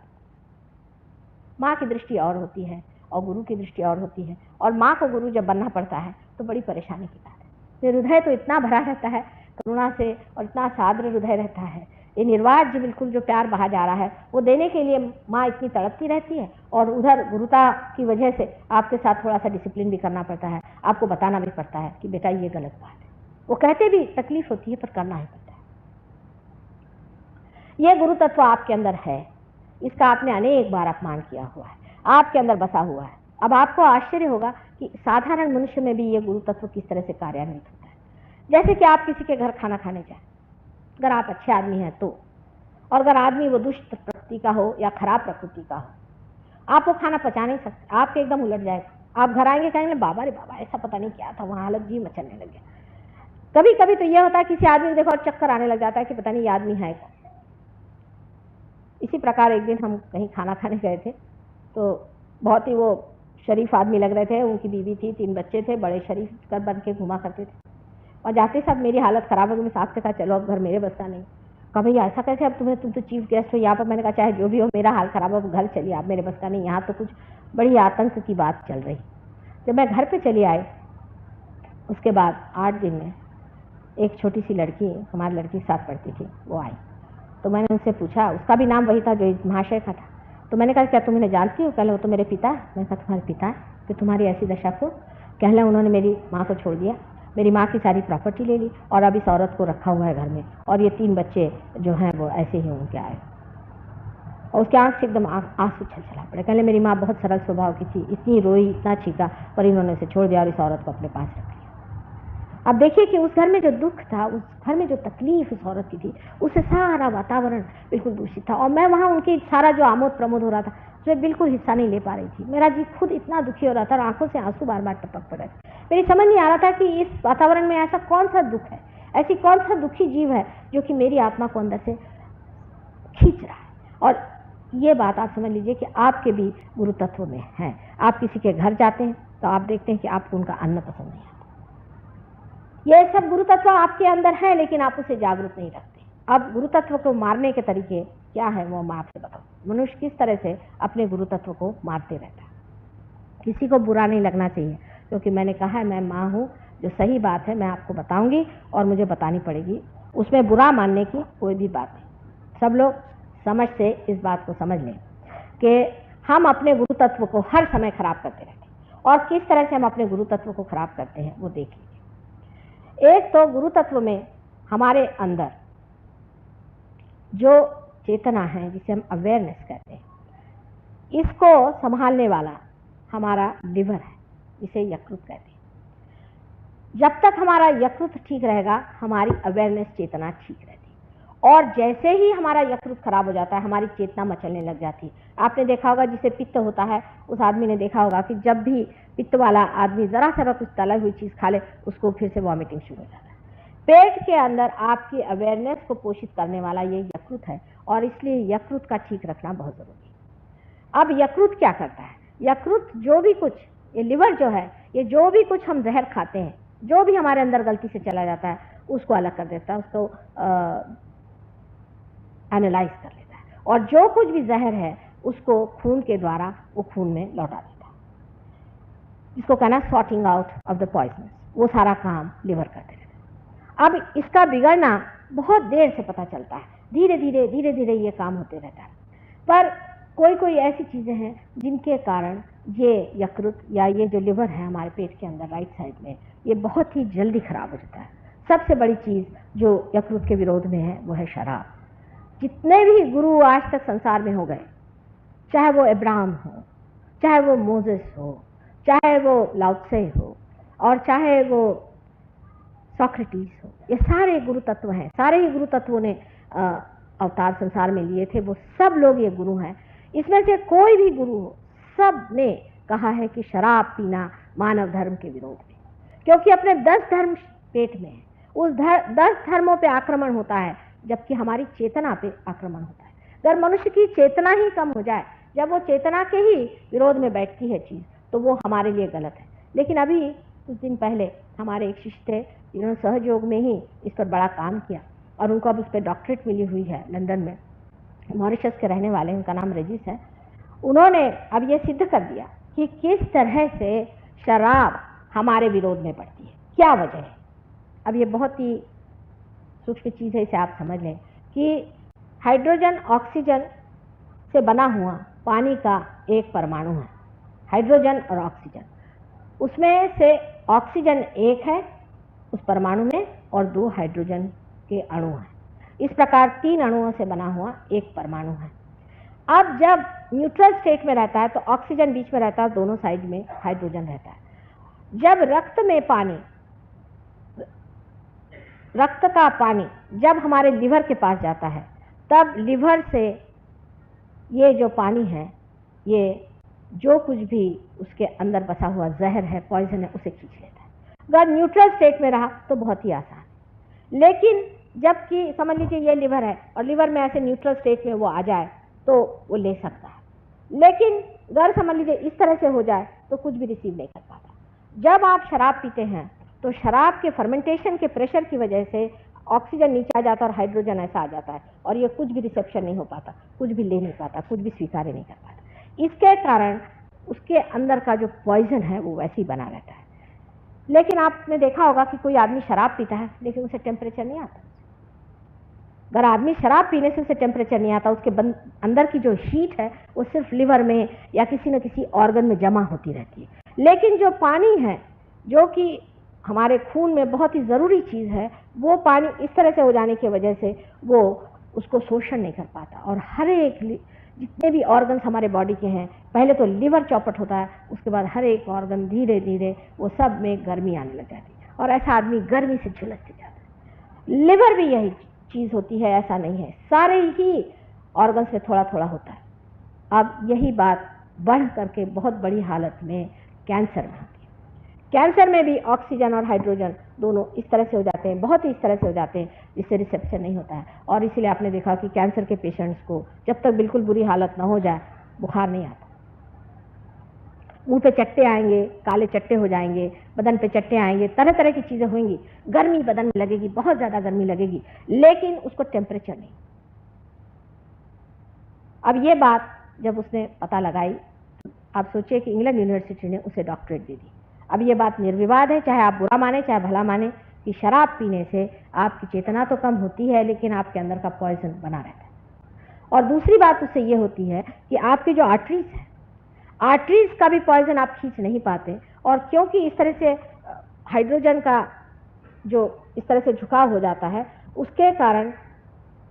माँ की दृष्टि और होती है और गुरु की दृष्टि और होती है, और माँ को गुरु जब बनना पड़ता है तो बड़ी परेशानी की बात है। हृदय तो इतना भरा रहता है करुणा से और इतना साद्र हृदय रहता है, ये निर्वाज बिल्कुल जो प्यार बहा जा रहा है वो देने के लिए माँ इतनी तड़पती रहती है। और उधर गुरुता की वजह से आपके साथ थोड़ा सा डिसिप्लिन भी करना पड़ता है, आपको बताना भी पड़ता है कि बेटा ये गलत बात है। वो कहते भी तकलीफ होती है पर करना ही पड़ता है। ये गुरु तत्व आपके अंदर है, इसका आपने अनेक बार अपमान किया हुआ है, आपके अंदर बसा हुआ है। अब आपको आश्चर्य होगा कि साधारण मनुष्य में भी ये गुरु तत्व किस तरह से कार्यान्वित होता है। जैसे कि आप किसी के घर खाना खाने जाए, अगर आप अच्छे आदमी हैं तो, और अगर आदमी वो दुष्ट प्रकृति का हो या खराब प्रकृति का हो, आप वो खाना पचा नहीं सकते, आपके एकदम उलट जाएगा। आप घर आएंगे कहेंगे बाबा रे बाबा ऐसा पता नहीं क्या था, वहाँ हालत जी मचलने लग गया। कभी कभी तो ये होता है किसी आदमी को देखो और चक्कर आने लग जाता है कि पता नहीं ये आदमी है कौन। इसी प्रकार एक दिन हम कहीं खाना खाने गए थे, तो बहुत ही वो शरीफ आदमी लग रहे थे, उनकी बीवी थी, 3 बच्चे थे, बड़े शरीफ कर बन के घुमा करते थे। और जाते साथ मेरी हालत ख़राब हो गई, मैं साथ से कहा चलो अब घर मेरे बस का नहीं। कहा भैया ऐसा कैसे, अब तुम तो चीफ गेस्ट हो यहाँ पर। मैंने कहा चाहे जो भी हो मेरा हाल ख़राब हो, घर चलिए, आप मेरे बस का नहीं, यहाँ तो कुछ बड़ी आतंक की बात चल रही। जब मैं घर पर चली आई उसके बाद 8 दिन में एक छोटी सी लड़की, हमारी लड़की साथ पढ़ती थी, वो आई। तो मैंने उनसे पूछा, उसका भी नाम वही था जो इस महाशय का था। तो मैंने कहा क्या तुम इन्हें जानती हो? कहले वो तो मेरे पिता। मैंने कहा तुम्हारे पिता है कि तुम्हारी ऐसी दशा को? कहले उन्होंने मेरी माँ को छोड़ दिया, मेरी माँ की सारी प्रॉपर्टी ले ली और अब इस औरत को रखा हुआ है घर में, और ये 3 बच्चे जो हैं वो ऐसे ही उनके आए। और उसकी आँख से एकदम आंसू छलछला पड़े। कहले मेरी माँ बहुत सरल स्वभाव की थी, इतनी रोई, इतना चीखा, पर इन्होंने उसे छोड़ दिया और इस औरत को अपने पास रख लिया। अब देखिए कि उस घर में जो दुख था, उस घर में जो तकलीफ उस औरत की थी, उससे सारा वातावरण बिल्कुल दूषित था। और मैं वहाँ उनकी सारा जो आमोद प्रमोद हो रहा था उसमें बिल्कुल हिस्सा नहीं ले पा रही थी। मेरा जी खुद इतना दुखी हो रहा था और आंखों से आंसू बार बार टपक पड़ रहे थे। मेरी समझ नहीं आ रहा था कि इस वातावरण में ऐसा कौन सा दुख है, ऐसी कौन सा दुखी जीव है जो कि मेरी आत्मा को अंदर से खींच रहा है। और ये बात आप समझ लीजिए कि आपके भी गुरु तत्व में है। आप किसी के घर जाते हैं तो आप देखते हैं कि आपको उनका अन्न पसंद नहीं आता। ये सब गुरु तत्व आपके अंदर है, लेकिन आप उसे जागरूक नहीं रखते। अब गुरु तत्व को मारने के तरीके क्या है वो मैं आपसे बताऊं। मनुष्य किस तरह से अपने गुरु तत्व को मारते रहता है। किसी को बुरा नहीं लगना चाहिए, क्योंकि मैंने कहा है मैं माँ हूँ, जो सही बात है मैं आपको बताऊंगी और मुझे बतानी पड़ेगी, उसमें बुरा मानने की कोई भी बात नहीं। सब लोग समझ से इस बात को समझ लें कि हम अपने गुरु तत्व को हर समय खराब करते रहते हैं, और किस तरह से हम अपने गुरु तत्व को खराब करते हैं वो देख लीजिए। एक तो गुरु तत्व में हमारे अंदर जो चेतना है, जिसे हम अवेयरनेस कहते हैं, इसको संभालने वाला हमारा लिवर है, इसे यकृत कहते हैं। जब तक हमारा यकृत ठीक रहेगा हमारी अवेयरनेस चेतना ठीक रहती है, और जैसे ही हमारा यकृत खराब हो जाता है, हमारी चेतना मचलने लग जाती है। आपने देखा होगा जिसे पित्त होता है, उस आदमी ने देखा होगा कि जब भी पित्त वाला आदमी जरा सा कुछ तला हुई चीज खा ले, उसको फिर से वॉमिटिंग शुरू हो जाता है। पेट के अंदर आपकी अवेयरनेस को पोषित करने वाला ये यकृत है, और इसलिए यकृत का ठीक रखना बहुत जरूरी है। अब यकृत क्या करता है? यकृत जो भी कुछ, ये लिवर जो है, ये जो भी कुछ हम जहर खाते हैं, जो भी हमारे अंदर गलती से चला जाता है, उसको अलग कर देता है, उसको एनालाइज कर लेता है, और जो कुछ भी जहर है उसको खून के द्वारा वो खून में लौटा देता है, जिसको कहना sorting out of the poison. वो सारा काम लिवर करते रहता है। अब इसका बिगड़ना बहुत देर से पता चलता है, धीरे धीरे ये काम होते रहता है। पर कोई ऐसी चीजें हैं जिनके कारण ये यकृत या ये जो लिवर है हमारे पेट के अंदर राइट साइड में, ये बहुत ही जल्दी खराब हो जाता है। सबसे बड़ी चीज जो यकृत के विरोध में है वो है शराब। जितने भी गुरु आज तक संसार में हो गए, चाहे वो अब्राहम हो, चाहे वो मोसेस हो, चाहे वो लाओ त्से हो, और चाहे वो सोक्रेटिस हो, ये सारे गुरु तत्व हैं। सारे ही गुरु तत्वों ने अवतार संसार में लिए थे, वो सब लोग ये गुरु हैं। इसमें से कोई भी गुरु हो, सब ने कहा है कि शराब पीना मानव धर्म के विरोध में, क्योंकि अपने 10 धर्म पेट में है, उस 10 धर्मों पे आक्रमण होता है, जबकि हमारी चेतना पे आक्रमण होता है। अगर मनुष्य की चेतना ही कम हो जाए, जब वो चेतना के ही विरोध में बैठती है चीज, तो वो हमारे लिए गलत है। लेकिन अभी कुछ दिन पहले हमारे एक शिष्य थे, जिन्होंने सहयोग में ही इस पर बड़ा काम किया, और उनको अब उस पर डॉक्टरेट मिली हुई है लंदन में। मॉरिशस के रहने वाले, उनका नाम रजिस है। उन्होंने अब ये सिद्ध कर दिया कि किस तरह से शराब हमारे विरोध में पड़ती है, क्या वजह है। अब ये बहुत ही सूक्ष्म चीज है, इसे आप समझ लें कि हाइड्रोजन ऑक्सीजन से बना हुआ पानी का एक परमाणु है, हाइड्रोजन और ऑक्सीजन। उसमें से ऑक्सीजन एक है उस परमाणु में, और 2 हाइड्रोजन के अणु हैं। इस प्रकार 3 अणुओं से बना हुआ एक परमाणु है। अब जब न्यूट्रल स्टेट में रहता है तो ऑक्सीजन बीच में रहता है, दोनों साइड में हाइड्रोजन रहता है। जब रक्त का पानी जब हमारे लिवर के पास जाता है, तब लिवर से ये जो पानी है, ये जो कुछ भी उसके अंदर बसा हुआ जहर है, पॉइजन है, उसे खींच लेता है। अगर न्यूट्रल स्टेट में रहा तो बहुत ही आसान, लेकिन जबकि समझ लीजिए ये लिवर है, और लिवर में ऐसे न्यूट्रल स्टेट में वो आ जाए तो वो ले सकता है, लेकिन अगर समझ लीजिए इस तरह से हो जाए तो कुछ भी रिसीव नहीं कर पाता। जब आप शराब पीते हैं तो शराब के फर्मेंटेशन के प्रेशर की वजह से ऑक्सीजन नीचे आ जाता है और हाइड्रोजन ऐसा आ जाता है, और ये कुछ भी रिसेप्शन नहीं हो पाता, कुछ भी ले नहीं पाता, कुछ भी स्वीकार नहीं कर पाता। इसके कारण उसके अंदर का जो पॉइजन है वो वैसे ही बना रहता है। लेकिन आपने देखा होगा कि कोई आदमी शराब पीता है लेकिन उसे टेम्परेचर नहीं आता। अगर आदमी शराब पीने से उसे टेम्परेचर नहीं आता, उसके अंदर की जो हीट है वो सिर्फ लिवर में या किसी न किसी ऑर्गन में जमा होती रहती है। लेकिन जो पानी है, जो कि हमारे खून में बहुत ही ज़रूरी चीज़ है, वो पानी इस तरह से हो जाने की वजह से वो उसको शोषण नहीं कर पाता, और हर एक जितने भी ऑर्गन्स हमारे बॉडी के हैं, पहले तो लिवर चौपट होता है, उसके बाद हर एक ऑर्गन धीरे धीरे वो सब में गर्मी आने लग जाती है, और ऐसा आदमी गर्मी से झुलसते जाता है। लिवर भी यही चीज़ होती है, ऐसा नहीं है, सारे ही ऑर्गन्स में थोड़ा थोड़ा होता है। अब यही बात बढ़ करके बहुत बड़ी हालत में कैंसर में होती है। कैंसर में भी ऑक्सीजन और हाइड्रोजन दोनों इस तरह से हो जाते हैं, बहुत ही इस तरह से हो जाते हैं जिससे रिसेप्शन नहीं होता है, और इसीलिए आपने देखा कि कैंसर के पेशेंट्स को जब तक बिल्कुल बुरी हालत ना हो जाए बुखार नहीं आता। मुंह पे चट्टे आएंगे, काले चट्टे हो जाएंगे, बदन पे चट्टे आएंगे, तरह तरह की चीज़ें होंगी, गर्मी बदन में लगेगी, बहुत ज़्यादा गर्मी लगेगी, लेकिन उसको टेम्परेचर नहीं। अब ये बात जब उसने पता लगाई, आप सोचिए कि इंग्लैंड यूनिवर्सिटी ने उसे डॉक्टरेट दे दी। अब ये बात निर्विवाद है, चाहे आप बुरा माने चाहे भला माने, कि शराब पीने से आपकी चेतना तो कम होती है लेकिन आपके अंदर का पॉइजन बना रहता है। और दूसरी बात उससे ये होती है कि आपकी जो आर्टरीज है, आर्टरीज का भी पॉइजन आप खींच नहीं पाते, और क्योंकि इस तरह से हाइड्रोजन का जो इस तरह से झुकाव हो जाता है, उसके कारण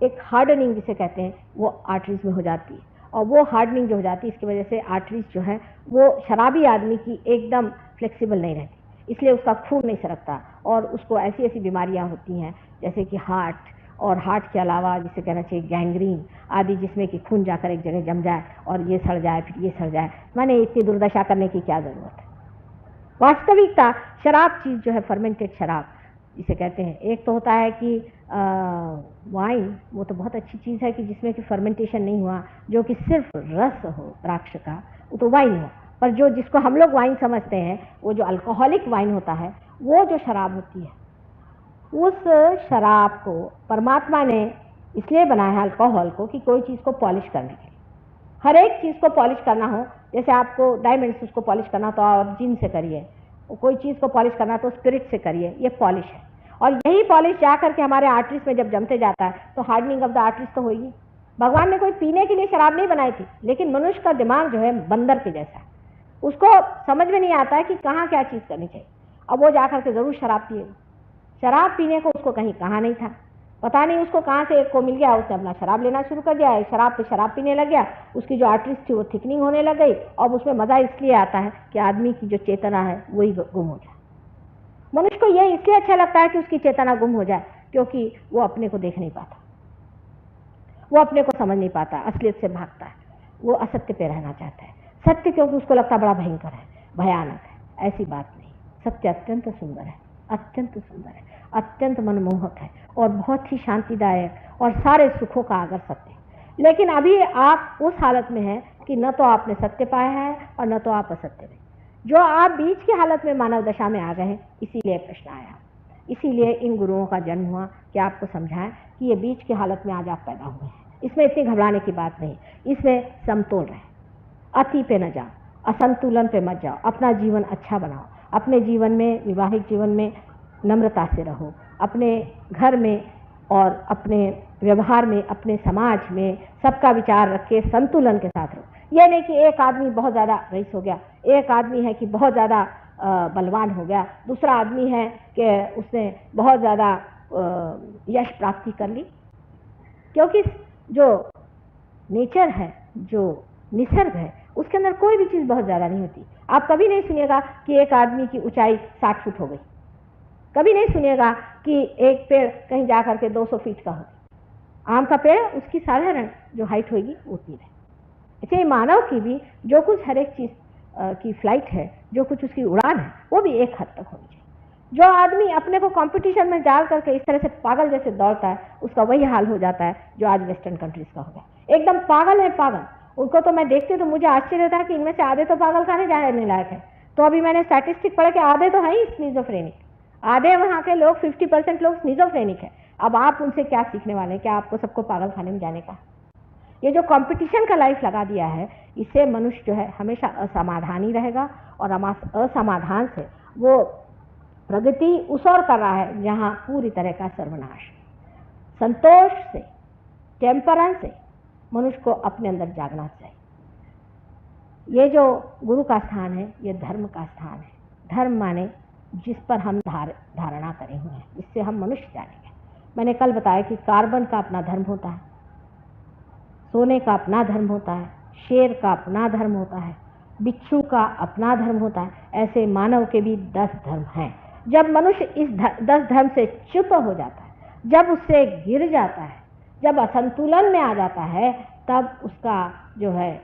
एक हार्डनिंग जिसे कहते हैं वो आर्टरीज में हो जाती है, और वो हार्डनिंग जो हो जाती है इसकी वजह से आर्टरीज जो है वो शराबी आदमी की एकदम फ्लेक्सिबल नहीं रहती, इसलिए उसका खून नहीं सरकता, और उसको ऐसी ऐसी बीमारियां होती हैं जैसे कि हार्ट और हार्ट के अलावा जिसे कहना चाहिए गैंग्रीन आदि, जिसमें कि खून जाकर एक जगह जम जाए और ये सड़ जाए, फिर ये सड़ जाए। माने इतनी दुर्दशा करने की क्या ज़रूरत है। वास्तविकता शराब चीज़ जो है, फर्मेंटेड शराब जिसे कहते हैं, एक तो होता है कि वाइन, वो तो बहुत अच्छी चीज़ है कि जिसमें कि फर्मेंटेशन नहीं हुआ, जो कि सिर्फ रस हो द्राक्ष का, वो तो वाइन हो। पर जो जिसको हम लोग वाइन समझते हैं, वो जो अल्कोहलिक वाइन होता है, वो जो शराब होती है, उस शराब को परमात्मा ने इसलिए बनाया है अल्कोहल को कि कोई चीज़ को पॉलिश करने के लिए। हर एक चीज़ को पॉलिश करना हो, जैसे आपको डायमंड्स उसको पॉलिश करना हो तो आप जिन से करिए, कोई चीज़ को पॉलिश करना तो स्पिरिट से करिए, ये पॉलिश है। और यही पॉलिश जा करके हमारे आर्टरीज में जब जमते जाता है तो हार्डनिंग ऑफ द आर्टरीज तो होगी। भगवान ने कोई पीने के लिए शराब नहीं बनाई थी, लेकिन मनुष्य का दिमाग जो है बंदर के जैसा है, उसको समझ में नहीं आता है कि कहाँ क्या चीज़ करनी चाहिए। अब वो जा करके ज़रूर शराब पिएगा। शराब पीने को उसको कहीं कहा नहीं था, पता नहीं उसको कहाँ से एक को मिल गया, उसने अपना शराब लेना शुरू कर दिया, शराब पे शराब पीने लग गया, उसकी जो आर्टरीज थी वो थिकनिंग होने लग गई। और उसमें मज़ा इसलिए आता है कि आदमी की जो चेतना है वही गुम हो जाए। मनुष्य को यह इसलिए अच्छा लगता है कि उसकी चेतना गुम हो जाए, क्योंकि वो अपने को देख नहीं पाता, वो अपने को समझ नहीं पाता, असलियत से भागता है, वो असत्य पे रहना चाहता है। सत्य क्योंकि उसको लगता बड़ा भयंकर है, भयानक है। ऐसी बात नहीं, सत्य अत्यंत सुंदर है, अत्यंत सुंदर है, अत्यंत मनमोहक है और बहुत ही शांतिदायक और सारे सुखों का आगर सत्य है। लेकिन अभी आप उस हालत में हैं कि न तो आपने सत्य पाया है और न तो आप असत्य में, जो आप बीच की हालत में मानव दशा में आ गए हैं। इसीलिए प्रश्न आया, इसीलिए इन गुरुओं का जन्म हुआ कि आपको समझाएं कि ये बीच की हालत में आज आप पैदा हुए हैं। इसमें इतनी घबराने की बात नहीं, इसमें समतोल रहे, अति पे न जाओ, असंतुलन पे मत जाओ, अपना जीवन अच्छा बनाओ, अपने जीवन में, वैवाहिक जीवन में नम्रता से रहो, अपने घर में और अपने व्यवहार में, अपने समाज में सबका विचार रख के संतुलन के साथ रहो। यह नहीं कि एक आदमी बहुत ज़्यादा रईस हो गया, एक आदमी है कि बहुत ज़्यादा बलवान हो गया, दूसरा आदमी है कि उसने बहुत ज़्यादा यश प्राप्ति कर ली। क्योंकि जो नेचर है, जो निसर्ग है, उसके अंदर कोई भी चीज़ बहुत ज़्यादा नहीं होती। आप कभी नहीं सुनिएगा कि एक आदमी की ऊंचाई 60 फुट हो गई, कभी नहीं सुनिएगा कि एक पेड़ कहीं जा करके 200 फीट का हो। आम का पेड़ उसकी साधारण जो हाइट होगी उतनी रहे। ऐसे मानव की भी जो कुछ हर एक चीज़ की फ्लाइट है, जो कुछ उसकी उड़ान है, वो भी एक हद तक होनी चाहिए। जो आदमी अपने को कंपटीशन में डाल करके इस तरह से पागल जैसे दौड़ता है, उसका वही हाल हो जाता है जो आज वेस्टर्न कंट्रीज का हो गया। एकदम पागल है, पागल। उनको तो मैं देखती हूँ तो मुझे आश्चर्य होता है कि इनमें से आधे तो पागल खाने जाने लायक है। तो अभी मैंने स्टैटिस्टिक पढ़ा कि आधे तो है ही स्किज़ोफ्रेनिक, आधे वहाँ के लोग 50% लोग स्किज़ोफ्रेनिक है। अब आप उनसे क्या सीखने वाले हैं? क्या आपको सबको पागल खाने में जाने का? ये जो कंपटीशन का लाइफ लगा दिया है, इससे मनुष्य जो है हमेशा असमाधानी रहेगा और असमाधान से वो प्रगति उस ओर कर रहा है जहाँ पूरी तरह का सर्वनाश। संतोष से, टेम्परेंस से मनुष्य को अपने अंदर जागना चाहिए। ये जो गुरु का स्थान है, ये धर्म का स्थान है। धर्म माने जिस पर हम धारणा करे हुए हैं, जिससे हम मनुष्य जानेंगे। मैंने कल बताया कि कार्बन का अपना धर्म होता है, सोने का अपना धर्म होता है, शेर का अपना धर्म होता है, बिच्छू का अपना धर्म होता है। ऐसे मानव के भी 10 धर्म हैं। जब मनुष्य इस 10 धर्म से च्युत हो जाता है, जब उससे गिर जाता है, जब असंतुलन में आ जाता है, तब उसका जो है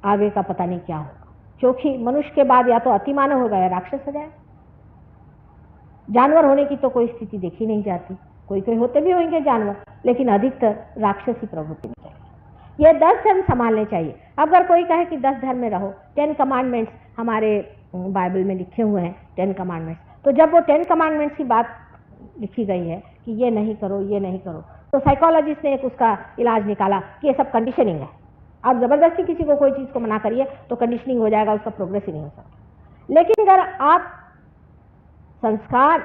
आगे का पता नहीं क्या होगा। क्योंकि मनुष्य के बाद या तो अतिमानव होगा या राक्षस हो जाए। जानवर होने की तो कोई स्थिति देखी नहीं जाती, कोई कोई होते भी होंगे जानवर, लेकिन अधिकतर राक्षसी प्रवृत्ति में चलेंगे। ये 10 धर्म संभालने चाहिए। अगर कोई कहे कि 10 धर्म में रहो, 10 कमांडमेंट्स हमारे बाइबल में लिखे हुए हैं, 10 कमांडमेंट्स, तो जब वो 10 कमांडमेंट्स की बात लिखी गई है कि ये नहीं करो, ये नहीं करो, तो साइकोलॉजिस्ट ने एक उसका इलाज निकाला कि ये सब कंडीशनिंग है। आप ज़बरदस्ती किसी को कोई चीज़ को मना करिए तो कंडीशनिंग हो जाएगा, उसका प्रोग्रेस ही नहीं हो सकता। लेकिन अगर आप संस्कार,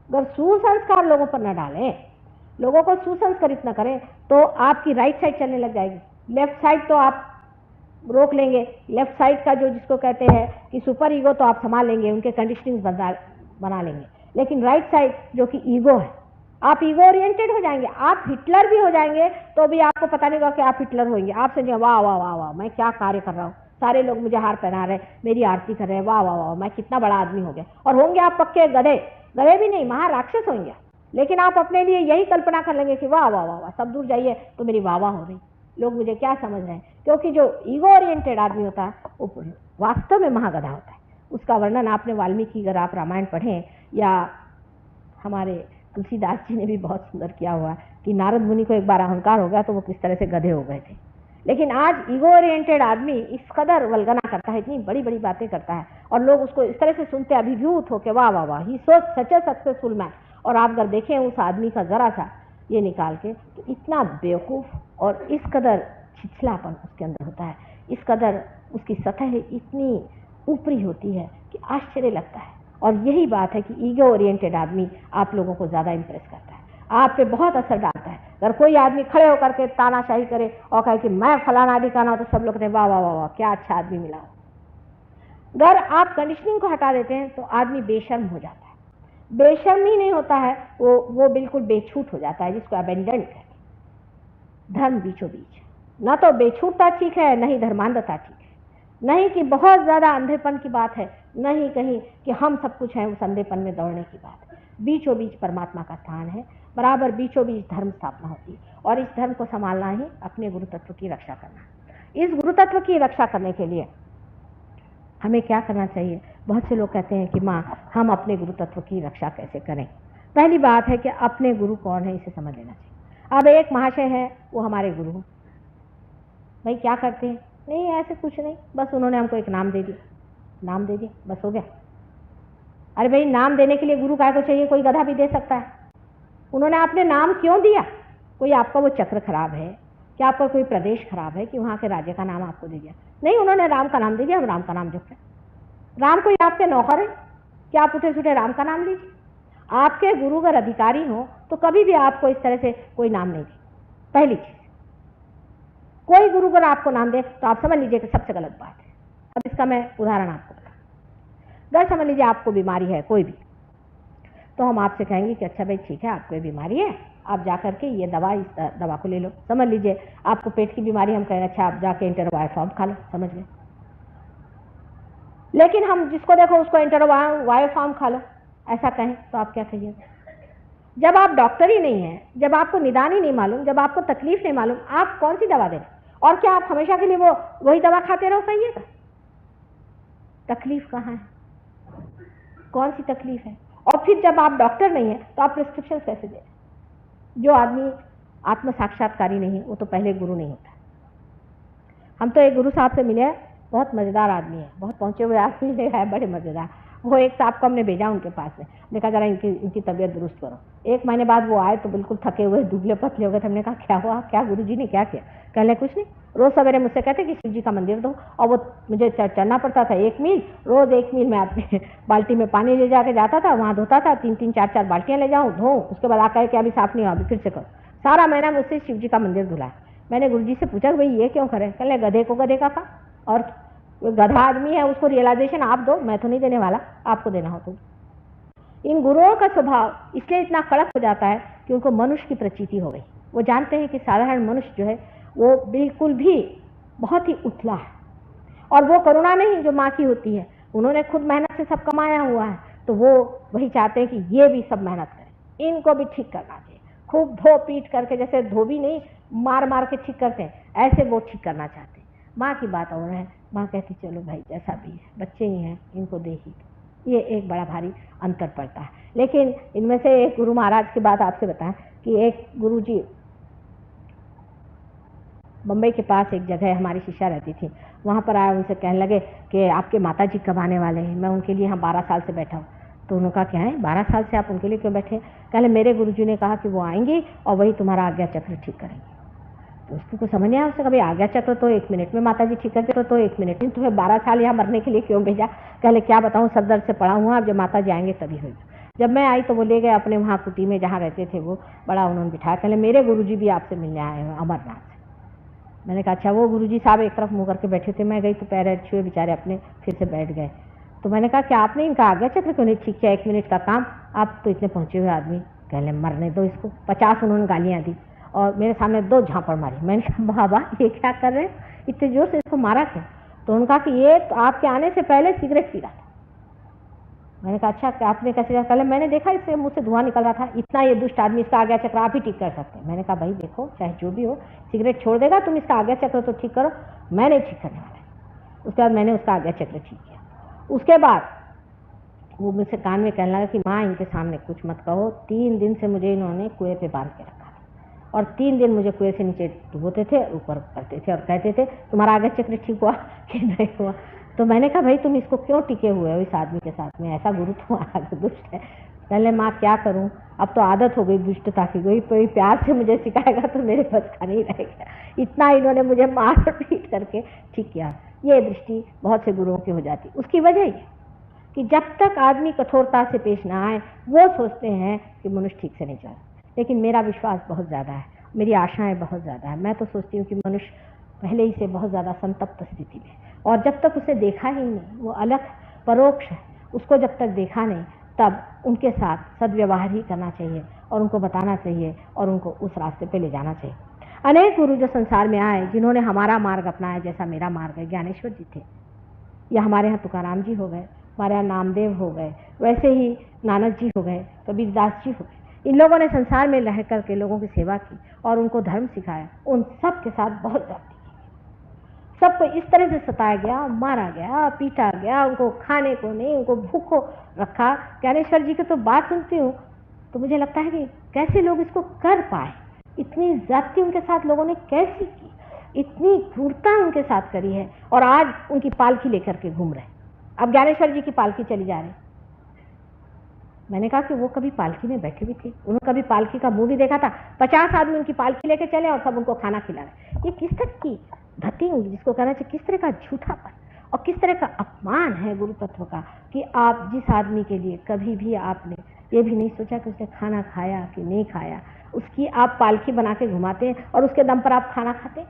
अगर सुसंस्कार लोगों पर न डालें, लोगों को सुसंस्कारित न करें, तो आपकी राइट साइड चलने लग जाएगी। लेफ्ट साइड तो आप रोक लेंगे, लेफ्ट साइड का जो जिसको कहते हैं कि सुपर ईगो, तो आप संभाल लेंगे, उनके कंडीशनिंग बना लेंगे। लेकिन राइट साइड जो कि ईगो है, आप ईगो ओरिएंटेड हो जाएंगे। आप हिटलर भी हो जाएंगे तो भी आपको पता नहीं होगा कि आप हिटलर होंगे। आप समझेंगे वाह वाह वाह वाह, मैं क्या कार्य कर रहा हूँ, सारे लोग मुझे हार पहना रहे, मेरी आरती कर रहे हैं, वाह वाह वाह, मैं कितना बड़ा आदमी हो गया। और होंगे आप पक्के गधे, गधे भी नहीं, महाराक्षस होंगे। लेकिन आप अपने लिए यही कल्पना कर लेंगे कि वाह वाह वाह वाह, सब दूर जाइए तो मेरी वाह वाह हो रही, लोग मुझे क्या समझ रहे हैं। क्योंकि जो ईगो ओरिएंटेड आदमी होता है वो वास्तव में महागधा होता है। उसका वर्णन आपने वाल्मीकि, अगर आप रामायण पढ़ें, या हमारे तुलसीदास जी ने भी बहुत सुंदर किया हुआ कि नारद मुनि को एक बार अहंकार हो गया तो वो किस तरह से गधे हो गए थे। लेकिन आज ईगो ओरिएंटेड आदमी इस कदर वल्गना करता है, इतनी बड़ी बड़ी बातें करता है, और लोग उसको इस तरह से सुनते अभिभूत हो के वाह वाह वाह, ही सोच सच ए सक्सेसफुल मैन। और आप अगर देखें उस आदमी का जरा सा ये निकाल के, तो इतना बेवकूफ़ और इस कदर छिछलापन उसके अंदर होता है, इस कदर उसकी सतह इतनी ऊपरी होती है कि आश्चर्य लगता है। और यही बात है कि ईगो ओरिएंटेड आदमी आप लोगों को ज़्यादा इंप्रेस करता है, आप पे बहुत असर डालता है। अगर कोई आदमी खड़े होकर के तानाशाही करे और कहे कि मैं फलाना आदि का ना, तो सब लोग कहते हैं वाह वाह वाह वाह, क्या अच्छा आदमी मिला। अगर आप कंडीशनिंग को हटा देते हैं तो आदमी बेशर्म हो जाता है। बेशर्म ही नहीं होता है, वो बिल्कुल बेछूट हो जाता है, जिसको अबेंडेंट है। धर्म बीचों बीच, ना तो बेछूटता ठीक है, न ही धर्मांधता ठीक है, नहीं कि बहुत ज़्यादा अंधेपन की बात है, नहीं कहीं कि हम सब कुछ हैं उस अंधेपन में दौड़ने की बात है। बीचों बीच परमात्मा का स्थान है, बराबर बीचों बीच धर्म स्थापना होती है, और इस धर्म को संभालना ही अपने गुरु तत्व की रक्षा करना। इस गुरु तत्व की रक्षा करने के लिए हमें क्या करना चाहिए? बहुत से लोग कहते हैं कि माँ हम अपने गुरु तत्व की रक्षा कैसे करें। पहली बात है कि अपने गुरु कौन है इसे समझ लेना चाहिए। अब एक महाशय है, वो हमारे गुरु हैं, भाई क्या करते हैं? नहीं ऐसे कुछ नहीं, बस उन्होंने हमको एक नाम दे दिया, नाम दे दिया, बस हो गया। अरे भाई नाम देने के लिए गुरु काय को चाहिए? कोई गधा भी दे सकता है। उन्होंने आपने नाम क्यों दिया? कोई आपका वो चक्र खराब है क्या? आपका कोई प्रदेश खराब है कि वहाँ के राज्य का नाम आपको दे दिया? नहीं, उन्होंने राम का नाम दे दिया, हम राम का नाम जपते। राम कोई आपके नौकर है क्या आप उठे सुठे राम का नाम लीजिए? आपके गुरु अगर अधिकारी हो तो कभी भी आपको इस तरह से कोई नाम नहीं दे। पहली चीज, कोई गुरु अगर आपको नाम दे तो आप समझ लीजिए कि सबसे गलत बात है। अब इसका मैं उदाहरण आपको बताऊं। अगर समझ लीजिए आपको बीमारी है कोई भी, तो हम आपसे कहेंगे कि अच्छा भाई ठीक है, आपको ये बीमारी है, आप जा करके ये दवा, इस दवा को ले लो। समझ लीजिए आपको पेट की बीमारी, हम कहेंगे अच्छा आप जाके इंटरवायोफॉर्म खा लो, समझ गए। लेकिन हम जिसको देखो उसको इंटरवायोफॉर्म खा लो ऐसा कहें तो आप क्या कहिए? जब आप डॉक्टर ही नहीं हैं, जब आपको निदान ही नहीं मालूम, जब आपको तकलीफ नहीं मालूम, आप कौन सी दवा दें? और क्या आप हमेशा के लिए वही दवा खाते रहो? कहिएगा तकलीफ कहाँ है, कौन सी तकलीफ है? और फिर जब आप डॉक्टर नहीं है तो आप प्रिस्क्रिप्शन कैसे दें? जो आदमी आत्म साक्षात्कारी नहीं है वो तो पहले गुरु नहीं होता। हम तो एक गुरु साहब से मिले, बहुत मज़ेदार आदमी है, बहुत पहुंचे हुए आदमी है, बड़े मज़ेदार। वो एक साहब को हमने भेजा उनके पास में, देखा जरा इनकी तबीयत दुरुस्त करो। 1 महीने बाद वो आए तो बिल्कुल थके हुए दुबले पतले हो गए। हमने कहा क्या हुआ, क्या गुरुजी ने क्या किया? कहले कुछ नहीं, रोज़ सवेरे मुझसे कहते कि शिव जी का मंदिर दो, और वो मुझे चलना पड़ता था 1 मील, रोज़ 1 मील में अपने बाल्टी में पानी ले जाके जाता था, वहाँ धोता था, 3-3 4-4 बाल्टियाँ ले जाऊँ धोऊँ, उसके बाद आकर के अभी साफ नहीं हुआ, अभी फिर से करो। सारा महीना मुझसे शिव जी का मंदिर धुलाया। मैंने गुरुजी से पूछा भाई ये क्यों करें? कहले गधे को गधे का और गधा आदमी है उसको रियलाइजेशन आप दो, मैं तो नहीं देने वाला, आपको देना हो तो। इन गुरुओं का स्वभाव इसलिए इतना कड़क हो जाता है कि उनको मनुष्य की प्रचीति हो गई। वो जानते हैं कि साधारण मनुष्य जो है वो बिल्कुल भी बहुत ही उथला है, और वो करुणा नहीं जो माँ की होती है। उन्होंने खुद मेहनत से सब कमाया हुआ है, तो वो वही चाहते हैं कि ये भी सब मेहनत करें, इनको भी ठीक करना चाहिए। खूब धो पीट करके, जैसे धोबी नहीं मार मार के ठीक करते हैं, ऐसे वो ठीक करना चाहते हैं। माँ की बात और है, माँ कहती चलो भाई जैसा भी है, बच्चे ही हैं, इनको दे ही। ये एक बड़ा भारी अंतर पड़ता है। लेकिन इनमें से एक गुरु महाराज की बात आपसे बताएं कि एक गुरु जी बम्बई के पास एक जगह हमारी शिष्या रहती थी, वहाँ पर आए, उनसे कहने लगे कि आपके माता जी कब आने वाले हैं? मैं उनके लिए यहाँ 12 साल से बैठा हूँ। तो उन्होंने कहा क्या है 12 साल से आप उनके लिए क्यों बैठे? कहले मेरे गुरुजी ने कहा कि वो आएंगी और वही तुम्हारा आज्ञा चक्र ठीक करेंगे। तो उसको कुछ समझ नहीं आया। उससे कभी आज्ञा चक्र तो 1 मिनट में माता जी ठीक करते तो 1 मिनट में, तुम्हें 12 साल यहाँ मरने के लिए क्यों भेजा? कहले क्या बताऊँ, सर दर्द से पड़ा हुआ, अब जब माता जी आएंगे तभी होगी। जब मैं आई तो वो ले गए अपने वहाँ कुटी में जहाँ रहते थे, वो बड़ा उन्होंने बिठाया। कहले मेरे गुरुजी भी आपसे मिलने आए हैं अमरनाथ से। मैंने कहा अच्छा। वो गुरुजी साहब एक तरफ मुँह करके बैठे थे, मैं गई तो पैर छुए बेचारे अपने, फिर से बैठ गए। तो मैंने कहा कि आपने इनका आज्ञा चक्र क्यों नहीं ठीक किया? 1 मिनट का काम, आप तो इतने पहुँचे हुए आदमी। कहले मरने दो इसको। 50 उन्होंने गालियाँ दी और मेरे सामने 2 झापड़ मारी। मैंने कहा बाबा ये क्या कर रहे हैं, इतने जोर से इसको मारा क्यों? तो उनका कि ये तो आपके आने से पहले सिगरेट पी रहा था। मैंने कहा अच्छा आपने कैसे जाना? कल मैंने देखा इससे मुंह से धुआं निकल रहा था, इतना ये दुष्ट आदमी, इसका आज्ञा चक्र आप ही ठीक कर सकते हैं। मैंने कहा भाई देखो चाहे जो भी हो, सिगरेट छोड़ देगा, तुम इसका आज्ञा चक्र तो ठीक करो, मैं नहीं ठीक करने वाला। उसके बाद मैंने उसका आज्ञा चक्र ठीक किया। उसके बाद वो मुझसे कान में कहने लगा कि माँ इनके सामने कुछ मत कहो। 3 दिन से मुझे इन्होंने कुएं पे बांध के रखा और 3 दिन मुझे कुएं से नीचे डुबोते थे, ऊपर करते थे और कहते थे तुम्हारा आज्ञा चक्र ठीक हुआ कि नहीं हुआ। तो मैंने कहा भाई तुम इसको क्यों टिके हुए हो इस आदमी के साथ में, ऐसा गुरु तुम्हारा दुष्ट है। पहले माँ क्या करूं, अब तो आदत हो गई दुष्टता की, कोई प्यार से मुझे सिखाएगा तो मेरे बस का नहीं रहेगा। इतना इन्होंने मुझे मार पीट करके ठीक किया। ये दृष्टि बहुत से गुरुओं की हो जाती। उसकी वजह ये कि जब तक आदमी कठोरता से पेश ना आए वो सोचते हैं कि मनुष्य ठीक से नहीं चल। लेकिन मेरा विश्वास बहुत ज़्यादा है, मेरी आशाएं बहुत ज़्यादा है। मैं तो सोचती हूँ कि मनुष्य पहले ही से बहुत ज़्यादा संतप्त स्थिति में, और जब तक उसे देखा ही नहीं, वो अलग परोक्ष है, उसको जब तक देखा नहीं तब उनके साथ सद्व्यवहार ही करना चाहिए और उनको बताना चाहिए और उनको उस रास्ते पे ले जाना चाहिए। अनेक गुरु जो संसार में आए जिन्होंने हमारा मार्ग अपनाया, जैसा मेरा मार्ग है, ज्ञानेश्वर जी थे, या हमारे यहाँ तुकाराम जी हो गए, हमारे यहाँ नामदेव हो गए, वैसे ही नानक जी हो गए, कबीरदास जी हो गए। इन लोगों ने संसार में रह करके लोगों की सेवा की और उनको धर्म सिखाया। उन सब के साथ बहुत जाती, सबको इस तरह से सताया गया, मारा गया, पीटा गया, उनको खाने को नहीं, उनको भूखो रखा। ज्ञानेश्वर जी की तो बात सुनती हूँ तो मुझे लगता है कि कैसे लोग इसको कर पाए, इतनी ज्यादती उनके साथ लोगों ने कैसी की, इतनी क्रूरता उनके साथ करी है, और आज उनकी पालकी लेकर के घूम रहे। अब ज्ञानेश्वर जी की पालकी चली जा रही। मैंने कहा कि वो कभी पालकी में बैठे भी थे, उन्होंने कभी पालकी का मुंह भी देखा था। 50 आदमी उनकी पालकी लेके चले और सब उनको खाना खिला रहे। ये किस तरह की धती, जिसको कहना चाहिए, किस तरह का झूठापन और किस तरह का अपमान है गुरु तत्व का, कि आप जिस आदमी के लिए कभी भी आपने ये भी नहीं सोचा कि उसने खाना खाया कि नहीं खाया, उसकी आप पालकी बना के घुमाते हैं और उसके दम पर आप खाना खाते।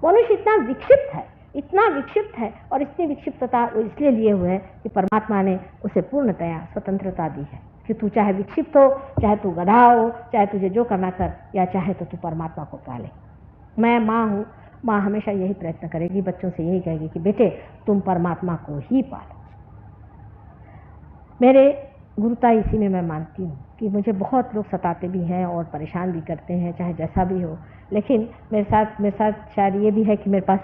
मनुष्य इतना विक्षिप्त है, इतना विक्षिप्त है, और इतनी विक्षिप्तता वो इसलिए लिए हुए है कि परमात्मा ने उसे पूर्णतया स्वतंत्रता दी है कि तू चाहे विक्षिप्त हो, चाहे तू गधा हो, चाहे तुझे जो करना कर, या चाहे तो तू परमात्मा को पाले। मैं माँ हूँ, माँ हमेशा यही प्रयत्न करेगी, बच्चों से यही कहेगी कि बेटे तुम परमात्मा को ही पालो। मेरे गुरुता इसी में मैं मानती हूँ कि मुझे बहुत लोग सताते भी हैं और परेशान भी करते हैं, चाहे जैसा भी हो, लेकिन मेरे साथ शायद ये भी है कि मेरे पास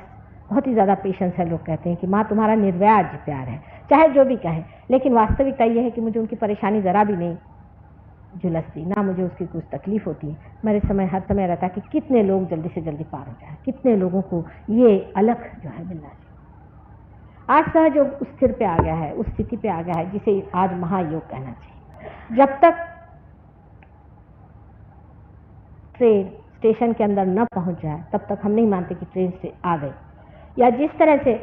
बहुत ही ज़्यादा पेशेंस है। लोग कहते हैं कि माँ तुम्हारा निर्व्याज प्यार है, चाहे जो भी कहें, लेकिन वास्तविकता ये है कि मुझे उनकी परेशानी ज़रा भी नहीं झुलसती, ना मुझे उसकी कुछ तकलीफ होती है। मेरे समय हर समय रहता है कि कितने लोग जल्दी से जल्दी पार हो जाए, कितने लोगों को ये अलग जो है मिलना चाहिए। आज सहयोग उस स्थिर पे आ गया है, उस स्थिति पे आ गया है जिसे आज महायोग कहना चाहिए। जब तक ट्रेन स्टेशन के अंदर न पहुंच जाए तब तक हम नहीं मानते कि ट्रेन से आ गई, या जिस तरह से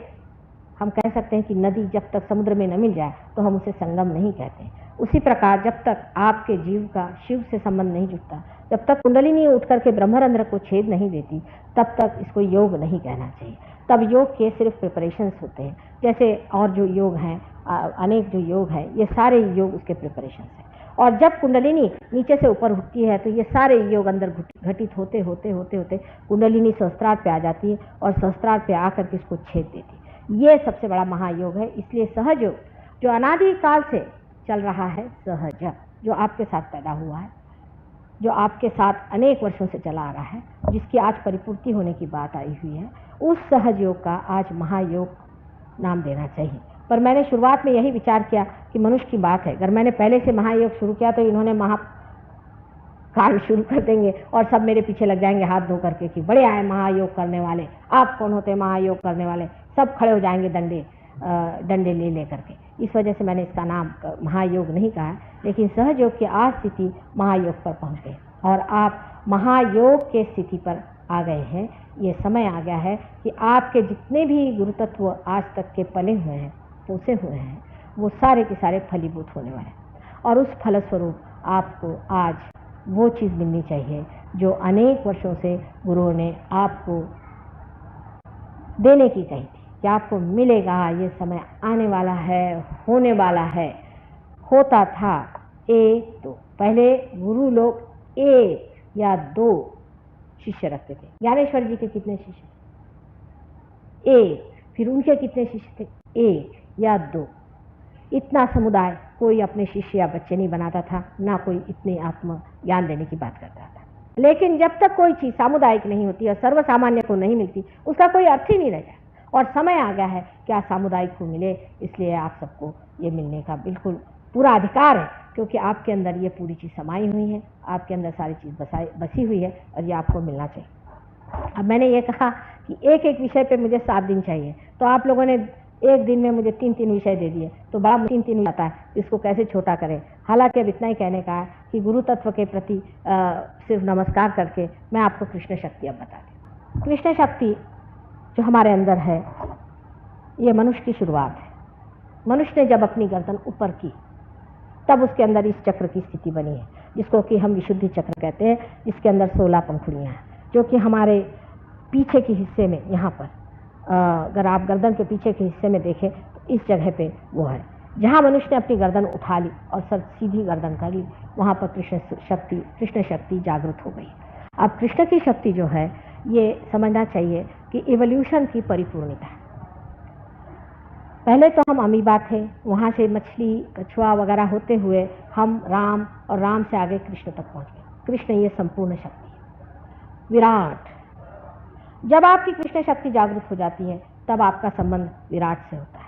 हम कह सकते हैं कि नदी जब तक समुद्र में न मिल जाए तो हम उसे संगम नहीं कहते, उसी प्रकार जब तक आपके जीव का शिव से संबंध नहीं जुटता, जब तक कुंडलिनी उठ करके ब्रह्मरंध्र को छेद नहीं देती, तब तक इसको योग नहीं कहना चाहिए। तब योग के सिर्फ प्रिपरेशंस होते हैं, जैसे और जो योग हैं, अनेक जो योग हैं, ये सारे योग उसके प्रिपरेशंस हैं। और जब कुंडलिनी नीचे से ऊपर उठती है तो ये सारे योग अंदर घटित होते होते होते होते कुंडलिनी सहस्त्रार पे आ जाती है और सहस्त्रार पे आकर के इसको छेद देती है। ये सबसे बड़ा महायोग है। इसलिए सहयोग जो अनादि काल से चल रहा है, सहज जो आपके साथ पैदा हुआ है, जो आपके साथ अनेक वर्षों से चला आ रहा है, जिसकी आज परिपूर्ति होने की बात आई हुई है, उस सहज योग का आज महायोग नाम देना चाहिए। पर मैंने शुरुआत में यही विचार किया कि मनुष्य की बात है, अगर मैंने पहले से महायोग शुरू किया तो इन्होंने कार्य शुरू कर देंगे और सब मेरे पीछे लग जाएंगे हाथ धो करके कि बड़े आए महायोग करने वाले, आप कौन होते हैं महायोग करने वाले, सब खड़े हो जाएंगे डंडे ले करके। इस वजह से मैंने इसका नाम महायोग नहीं कहा, लेकिन सहयोग की आज स्थिति महायोग पर पहुँच गए और आप महायोग के स्थिति पर आ गए हैं। ये समय आ गया है कि आपके जितने भी गुरु तत्व आज तक के पले हुए हैं, पोसे हुए हैं, वो सारे के सारे फलीभूत होने वाले हैं और उस फलस्वरूप आपको आज वो चीज़ मिलनी चाहिए जो अनेक वर्षों से गुरुओं ने आपको देने की कही थी कि आपको मिलेगा, ये समय आने वाला है, होने वाला है। होता था एक दो, पहले गुरु लोग एक या दो शिष्य रखते थे। ज्ञानेश्वर जी के कितने शिष्य? एक। फिर उनके कितने शिष्य थे? एक या दो। इतना समुदाय कोई अपने शिष्य या बच्चे नहीं बनाता था, ना कोई इतने आत्म ज्ञान देने की बात करता था। लेकिन जब तक कोई चीज़ सामुदायिक नहीं होती और सर्वसामान्य को नहीं मिलती, उसका कोई अर्थ ही नहीं रह जाता। और समय आ गया है कि आज सामुदायिक को मिले, इसलिए आप सबको ये मिलने का बिल्कुल पूरा अधिकार है, क्योंकि आपके अंदर ये पूरी चीज़ समाई हुई है, आपके अंदर सारी चीज़ बसी हुई है और ये आपको मिलना चाहिए। अब मैंने ये कहा कि एक एक विषय पे मुझे 7 दिन चाहिए, तो आप लोगों ने एक दिन में मुझे 3-3 विषय दे दिए, तो बड़ा 3-3 आता है, इसको कैसे छोटा करें। हालांकि अब इतना ही कहने का है कि गुरु तत्व के प्रति सिर्फ नमस्कार करके मैं आपको कृष्ण शक्ति अब बता दूँ। कृष्ण शक्ति जो हमारे अंदर है, ये मनुष्य की शुरुआत है। मनुष्य ने जब अपनी गर्दन ऊपर की, तब उसके अंदर इस चक्र की स्थिति बनी है, जिसको कि हम विशुद्धि चक्र कहते हैं, जिसके अंदर 16 पंखुड़ियाँ हैं, जो कि हमारे पीछे के हिस्से में, यहाँ पर अगर आप गर्दन के पीछे के हिस्से में देखें तो इस जगह पे वो है। जहाँ मनुष्य ने अपनी गर्दन उठा ली और सर सीधी गर्दन कर ली, वहाँ पर कृष्ण शक्ति जागृत हो गई। अब कृष्ण की शक्ति जो है, ये समझना चाहिए कि इवोल्यूशन की परिपूर्णता है। पहले तो हम अमीबा थे, वहाँ से मछली, कछुआ वगैरह होते हुए हम राम, और राम से आगे कृष्ण तक पहुँच गए। कृष्ण ये संपूर्ण शक्ति है, विराट। जब आपकी कृष्ण शक्ति जागृत हो जाती है, तब आपका संबंध विराट से होता है।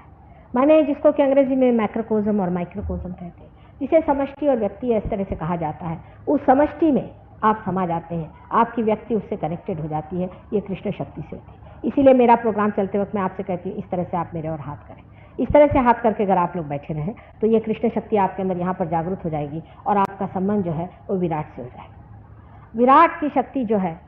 माने जिसको कि अंग्रेजी में मैक्रोकोज्म और माइक्रोकोज्म कहते हैं, जिसे समष्टि और व्यक्ति इस तरह से कहा जाता है। उस समष्टि में आप समा जाते हैं, आपकी व्यक्ति उससे कनेक्टेड हो जाती है, ये कृष्ण शक्ति से होती है। इसीलिए मेरा प्रोग्राम चलते वक्त मैं आपसे कहती हूँ, इस तरह से आप मेरे और हाथ करें। इस तरह से हाथ करके अगर आप लोग बैठे रहें, तो ये कृष्ण शक्ति आपके अंदर यहाँ पर जागृत हो जाएगी और आपका संबंध जो है वो विराट से हो जाएगा। विराट की शक्ति जो है,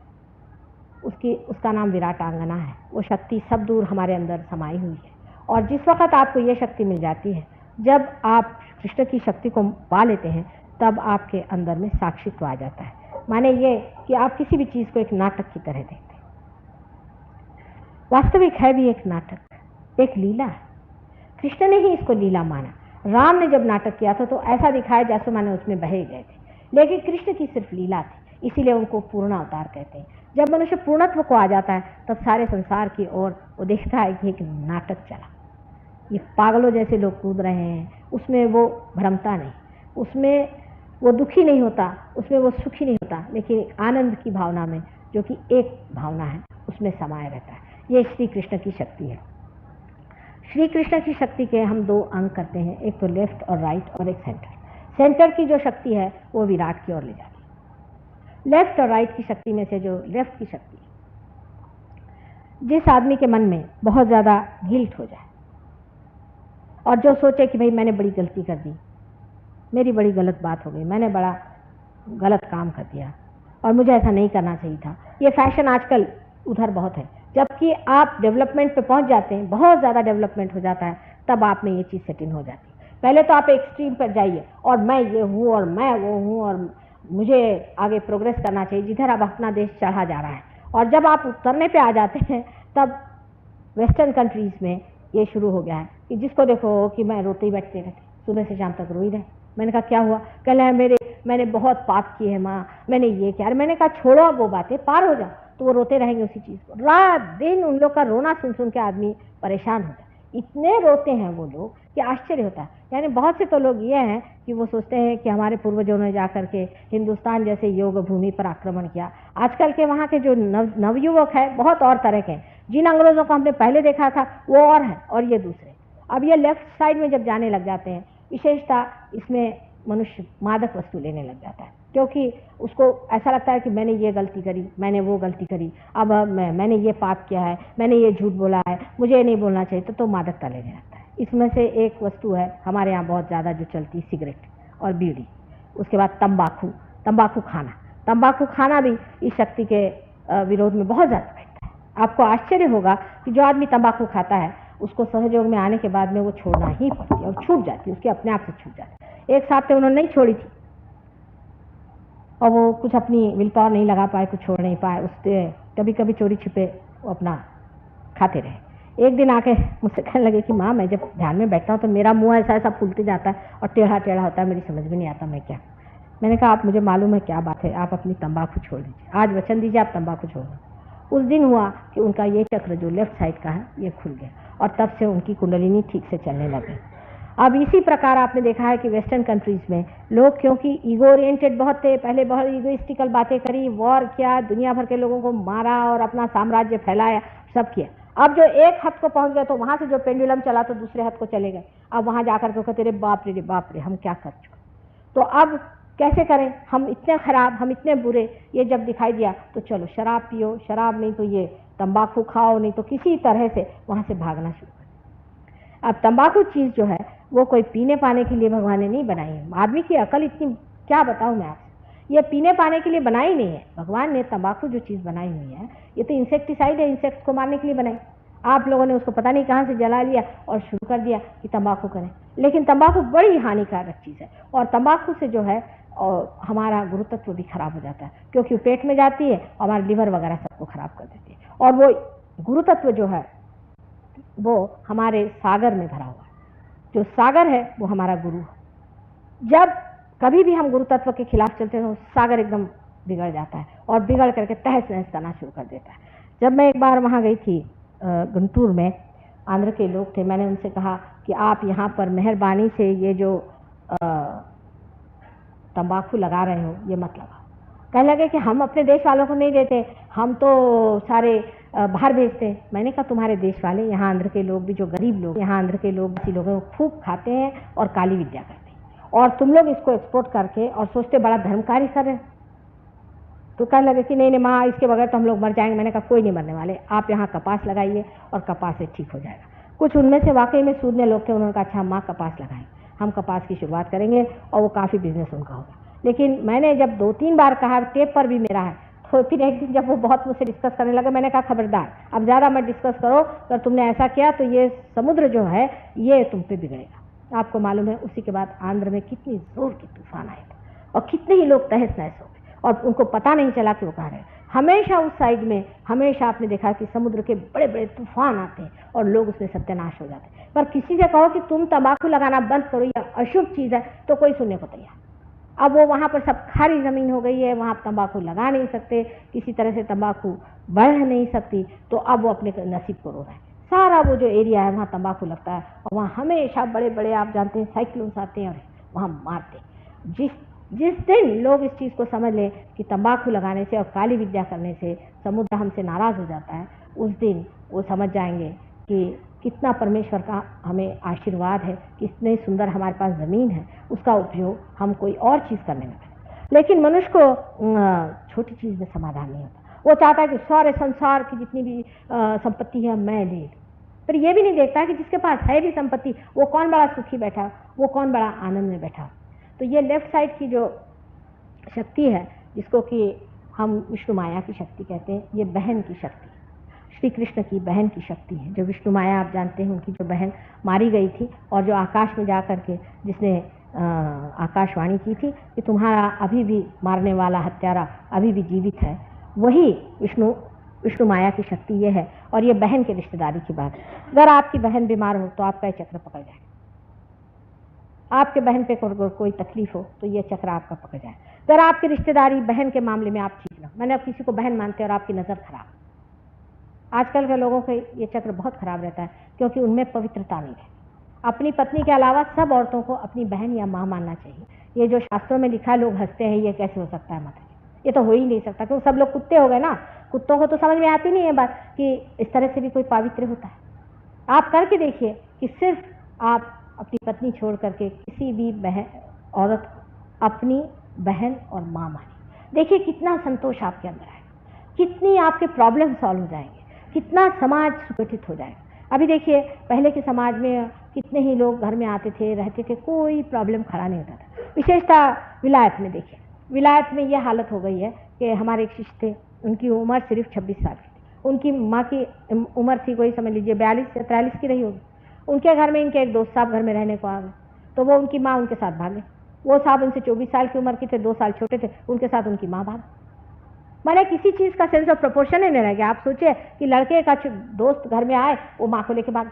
उसका नाम विराट आंगना है। वो शक्ति सब दूर हमारे अंदर समाई हुई है। और जिस वक्त आपको ये शक्ति मिल जाती है, जब आप कृष्ण की शक्ति को पा लेते हैं, तब आपके अंदर में साक्षित्व आ जाता है। माने ये कि आप किसी भी चीज़ को एक नाटक की तरह देखते हैं। वास्तविक है भी एक नाटक, एक लीला है। कृष्ण ने ही इसको लीला माना। राम ने जब नाटक किया था तो ऐसा दिखाया जैसे माने उसमें बहे गए थे, लेकिन कृष्ण की सिर्फ लीला थी, इसीलिए उनको पूर्ण अवतार कहते हैं। जब मनुष्य पूर्णत्व को आ जाता है, तब सारे संसार की ओर वो देखता है कि एक नाटक चला, ये पागलों जैसे लोग कूद रहे हैं, उसमें वो भ्रमता नहीं, उसमें वो दुखी नहीं होता, उसमें वो सुखी नहीं होता, लेकिन आनंद की भावना में, जो कि एक भावना है, उसमें समाये रहता है। ये श्री कृष्ण की शक्ति है। श्री कृष्ण की शक्ति के हम 2 अंग करते हैं, एक तो लेफ्ट और राइट, और एक सेंटर। सेंटर की जो शक्ति है वो विराट की ओर ले जाती है। लेफ्ट और राइट की शक्ति में से जो लेफ्ट की शक्ति, जिस आदमी के मन में बहुत ज़्यादा गिल्ट हो जाए और जो सोचे कि भाई मैंने बड़ी गलती कर दी, मेरी बड़ी गलत बात हो गई, मैंने बड़ा गलत काम कर दिया और मुझे ऐसा नहीं करना चाहिए था, ये फैशन आजकल उधर बहुत है। जबकि आप डेवलपमेंट पे पहुंच जाते हैं, बहुत ज़्यादा डेवलपमेंट हो जाता है, तब आप में ये चीज़ सेटिंग हो जाती है। पहले तो आप एक्सट्रीम पर जाइए और मैं ये हूँ और मैं वो हूँ और मुझे आगे प्रोग्रेस करना चाहिए, जिधर अब अपना देश चढ़ा जा रहा है। और जब आप उतरने पे आ जाते हैं, तब वेस्टर्न कंट्रीज़ में ये शुरू हो गया है कि जिसको देखो कि मैं रोते ही बैठते रहते, सुबह से शाम तक रो ही रहे। मैंने कहा क्या हुआ? कल है मैंने बहुत पाप किए हैं माँ, मैंने ये किया। मैंने कहा छोड़ो वो बातें, पार हो जाओ। तो वो रोते रहेंगे उसी चीज़ को, रात दिन उन लोग का रोना सुन सुन के आदमी परेशान हो जाए। इतने रोते हैं वो लोग कि आश्चर्य होता है। यानी बहुत से तो लोग ये हैं कि वो सोचते हैं कि हमारे पूर्वजों ने जा करके हिंदुस्तान जैसे योग भूमि पर आक्रमण किया। आजकल के वहाँ के जो नवयुवक है बहुत और तरह के हैं। जिन अंग्रेज़ों को हमने पहले देखा था वो और हैं और ये दूसरे। अब ये लेफ्ट साइड में जब जाने लग जाते हैं, विशेषता इसमें मनुष्य मादक वस्तु लेने लग जाता है, क्योंकि उसको ऐसा लगता है कि मैंने ये गलती करी, मैंने वो गलती करी, अब मैंने ये पाप किया है, मैंने ये झूठ बोला है, मुझे ये नहीं बोलना चाहिए, तो मादकता लेने लगता है। इसमें से एक वस्तु है हमारे यहाँ बहुत ज़्यादा जो चलती, सिगरेट और बीड़ी। उसके बाद तंबाकू खाना भी इस शक्ति के विरोध में बहुत ज़्यादा बैठता है। आपको आश्चर्य होगा कि जो आदमी तंबाकू खाता है उसको सहयोग में आने के बाद में वो छोड़ना ही पड़ती है और छूट जाती है, उसके अपने आप से छूट जाती है। एक साथ से उन्होंने नहीं छोड़ी थी और वो कुछ अपनी विल पावर नहीं लगा पाए, कुछ छोड़ नहीं पाए, उससे कभी कभी चोरी छिपे वो अपना खाते रहे। एक दिन आके मुझसे कहने लगे कि माँ मैं जब ध्यान में बैठता हूँ तो मेरा मुंह ऐसा ऐसा फूलते जाता है और टेढ़ा टेढ़ा होता है, मेरी समझ में नहीं आता मैं क्या। मैंने कहा आप मुझे मालूम है क्या बात है, आप अपनी तंबाकू छोड़ दीजिए, आज वचन दीजिए आप तंबाकू छोड़ दें। उस दिन हुआ कि उनका ये चक्र जो लेफ्ट साइड का है ये खुल गया और तब से उनकी कुंडलिनी ठीक से चलने लगी। अब इसी प्रकार आपने देखा है कि वेस्टर्न कंट्रीज़ में लोग क्योंकि ईगो ओरिएंटेड बहुत थे, पहले बहुत ईगोइस्टिकल बातें करी, वॉर किया, दुनिया भर के लोगों को मारा और अपना साम्राज्य फैलाया, सब किया। अब जो एक हद को पहुंच गए तो वहाँ से जो पेंडुलम चला तो दूसरे हद को चले गए। अब वहाँ जाकर के कहते रे बाप रे हम क्या कर चुके। तो अब कैसे करें, हम इतने खराब, हम इतने बुरे, ये जब दिखाई दिया तो चलो शराब पियो, शराब नहीं तो ये तंबाकू खाओ, नहीं तो किसी तरह से वहाँ से भागना शुरू करें। अब तंबाकू चीज़ जो है वो कोई पीने पाने के लिए भगवान ने नहीं बनाई है। आदमी की अकल इतनी, क्या बताऊँ मैं आपसे, ये पीने पाने के लिए बनाई नहीं है। भगवान ने तंबाकू जो चीज़ बनाई हुई है ये तो इंसेक्टिसाइड है, इंसेक्ट्स को मारने के लिए बनाई। आप लोगों ने उसको पता नहीं कहाँ से जला लिया और शुरू कर दिया कि तंबाकू करें, लेकिन तंबाकू बड़ी हानिकारक चीज़ है। और तंबाकू से जो है और हमारा गुरुतत्व भी खराब हो जाता है, क्योंकि पेट में जाती है और हमारे लिवर वगैरह सबको खराब कर देती है। और वो गुरुतत्व जो है वो हमारे सागर में भरा हुआ है, जो सागर है वो हमारा गुरु है। जब कभी भी हम गुरु तत्व के खिलाफ चलते हैं तो सागर एकदम बिगड़ जाता है और बिगड़ करके तहस नहस करना शुरू कर देता है। जब मैं एक बार वहाँ गई थी गुंटूर में, आंध्र के लोग थे, मैंने उनसे कहा कि आप यहाँ पर मेहरबानी से ये जो तंबाकू लगा रहे हो ये मत लगाओ। कहने लगे कि हम अपने देश वालों को नहीं देते, हम तो सारे बाहर भेजते हैं। मैंने कहा तुम्हारे देश वाले, यहाँ आंध्र के लोग भी, जो गरीब लोग यहाँ आंध्र के लोग ऐसे लोग हैं, वो खूब खाते हैं और काली विद्या करते हैं, और तुम लोग इसको एक्सपोर्ट करके और सोचते बड़ा धर्म कार्य कर रहे हैं। तो कहने लगे कि नहीं माँ, इसके बगैर तो हम लोग मर जाएंगे। मैंने कहा कोई नहीं मरने वाले, आप यहाँ कपास लगाइए और कपास से ठीक हो जाएगा। कुछ उनमें से वाकई में सूदने लोग थे, उन्होंने कहा अच्छा माँ कपास लगाएं, हम कपास की शुरुआत करेंगे, और वो काफ़ी बिजनेस उनका होगा। लेकिन मैंने जब 2-3 बार कहा, टेप पर भी मेरा है, तो फिर एक दिन जब वो बहुत मुझसे डिस्कस करने लगे, मैंने कहा खबरदार अब ज़्यादा मत डिस्कस करो, अगर तुमने ऐसा किया तो ये समुद्र जो है ये तुम पे बिगड़ेगा। आपको मालूम है उसी के बाद आंध्र में कितनी जोर की तूफान आए थे और कितने ही लोग तहस नहस हो गए और उनको पता नहीं चला कि वो कहाँ रहे। हमेशा उस साइड में हमेशा आपने देखा कि समुद्र के बड़े बड़े तूफान आते हैं और लोग उसमें सत्यानाश हो जाते हैं। पर किसी से कहो कि तुम तंबाकू लगाना बंद करो, या अशुभ चीज़ है, तो कोई सुनने को तैयार। अब वो वहाँ पर सब खारी ज़मीन हो गई है, वहाँ तंबाकू लगा नहीं सकते, किसी तरह से तंबाकू बढ़ नहीं सकती, तो अब वो अपने नसीब को रो रहा है। सारा वो जो एरिया है वहाँ तंबाकू लगता है और वहाँ हमेशा बड़े बड़े, आप जानते हैं, साइक्लोन्स आते हैं और वहाँ मारते हैं। जिस दिन लोग इस चीज़ को समझ लें कि तंबाकू लगाने से और काली विद्या करने से समुद्र हमसे नाराज़ हो जाता है, उस दिन वो समझ जाएंगे कि कितना परमेश्वर का हमें आशीर्वाद है, कितने सुंदर हमारे पास ज़मीन है, उसका उपयोग हम कोई और चीज़ करने में करें। लेकिन मनुष्य को छोटी चीज़ में समाधान नहीं होता। वो चाहता है कि सारे संसार की जितनी भी संपत्ति है मैं ले लूँ, पर ये भी नहीं देखता कि जिसके पास है भी संपत्ति वो कौन बड़ा सुखी बैठा, वो कौन बड़ा आनंद में बैठा। तो ये लेफ्ट साइड की जो शक्ति है, जिसको कि हम विष्णु माया की शक्ति कहते हैं, ये बहन की शक्ति, श्री कृष्ण की बहन की शक्ति है। जो विष्णु माया आप जानते हैं, उनकी जो बहन मारी गई थी और जो आकाश में जा कर के जिसने आकाशवाणी की थी कि तुम्हारा अभी भी मारने वाला हत्यारा अभी भी जीवित है, वही विष्णु माया की शक्ति ये है। और ये बहन के रिश्तेदारी की बात है। अगर आपकी बहन बीमार हो तो आपका ये चक्र पकड़ जाए, आपके बहन पे कोई तकलीफ हो तो ये चक्र आपका पकड़ जाए। अगर आपकी रिश्तेदारी बहन के मामले में आप ठीक ना, मैंने अब किसी को बहन मानते और आपकी नज़र खराब, आजकल के लोगों के ये चक्र बहुत खराब रहता है, क्योंकि उनमें पवित्रता नहीं है। अपनी पत्नी के अलावा सब औरतों को अपनी बहन या माँ मानना चाहिए। ये जो शास्त्रों में लिखा है, लोग हंसते हैं, ये कैसे हो सकता है, मतलब ये तो हो ही नहीं सकता, क्योंकि सब लोग कुत्ते हो गए ना। कुत्तों को तो समझ में आती नहीं है बात कि इस तरह से भी कोई पावित्र होता है। आप करके देखिए कि सिर्फ आप अपनी पत्नी छोड़ करके किसी भी बहन औरत अपनी बहन और माँ माने, देखिए कितना संतोष आपके अंदर आएगा, कितनी आपके प्रॉब्लम सॉल्व हो जाएंगे, कितना समाज सुगठित हो जाएगा। अभी देखिए पहले के समाज में कितने ही लोग घर में आते थे, रहते थे, कोई प्रॉब्लम खड़ा नहीं होता था। विशेषता विलायत में देखिए, विलायत में यह हालत हो गई है कि हमारे एक शिष्य थे, उनकी उम्र सिर्फ 26 साल की थी, उनकी माँ की उम्र थी कोई समझ लीजिए 42 या 43 की रही होगी। उनके घर में इनके एक दोस्त साहब घर में रहने को आ गए, तो वो उनकी माँ उनके साथ भागे। वो साहब उनसे 24 साल की उम्र के थे, 2 साल छोटे थे, उनके साथ उनकी माँ भाग। मैंने किसी चीज़ का सेंस ऑफ प्रोपोर्शन ही नहीं रह गया। आप सोचिए कि लड़के का दोस्त घर में आए, वो माँ को लेके भाग।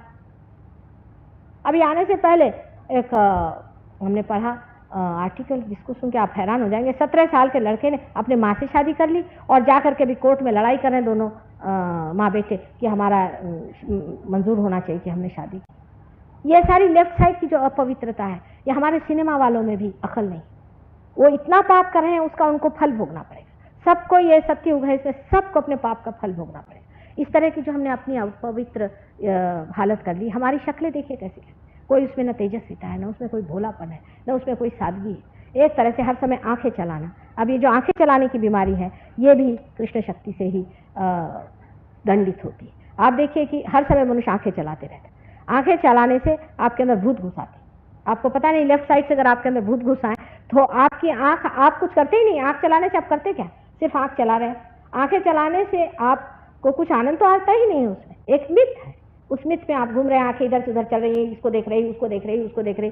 अभी आने से पहले एक हमने पढ़ा आर्टिकल, जिसको सुन के आप हैरान हो जाएंगे। 17 साल के लड़के ने अपने माँ से शादी कर ली और जा कर के भी कोर्ट में लड़ाई कर रहे हैं दोनों माँ बेटे कि हमारा मंजूर होना चाहिए कि हमने शादी की। ये सारी लेफ्ट साइड की जो अपवित्रता है, ये हमारे सिनेमा वालों में भी अकल नहीं। वो इतना पाप कर रहे हैं, उसका उनको फल भोगना पड़ेगा। सबको ये सत्युग है, इसमें सबको अपने पाप का फल भोगना पड़ेगा। इस तरह की जो हमने अपनी अपवित्र हालत कर ली। हमारी शक्लें देखिए कैसी है, कोई उसमें न तेजस्विता है, न उसमें कोई भोलापन है, न उसमें कोई सादगी है। एक तरह से हर समय आंखें चलाना। अब ये जो आंखें चलाने की बीमारी है, ये भी कृष्ण शक्ति से ही दंडित होती है। आप देखिए कि हर समय मनुष्य आंखें चलाते रहते हैं। आंखें चलाने से आपके अंदर भूत घुस आते हैं। आपको पता नहीं, लेफ्ट साइड से अगर आपके अंदर भूत घुस आए तो आपकी आंख, आप कुछ करते ही नहीं। आंख चलाने से आप करते क्या, सिर्फ आंख चला रहे हैं। आंखें चलाने से आपको कुछ आनंद तो आता ही नहीं है, उसमें एक मिथ है। उस मिथ में आप घूम रहे हैं, आंखें इधर से उधर चल रही है, इसको देख रही, उसको देख रही, उसको देख रही,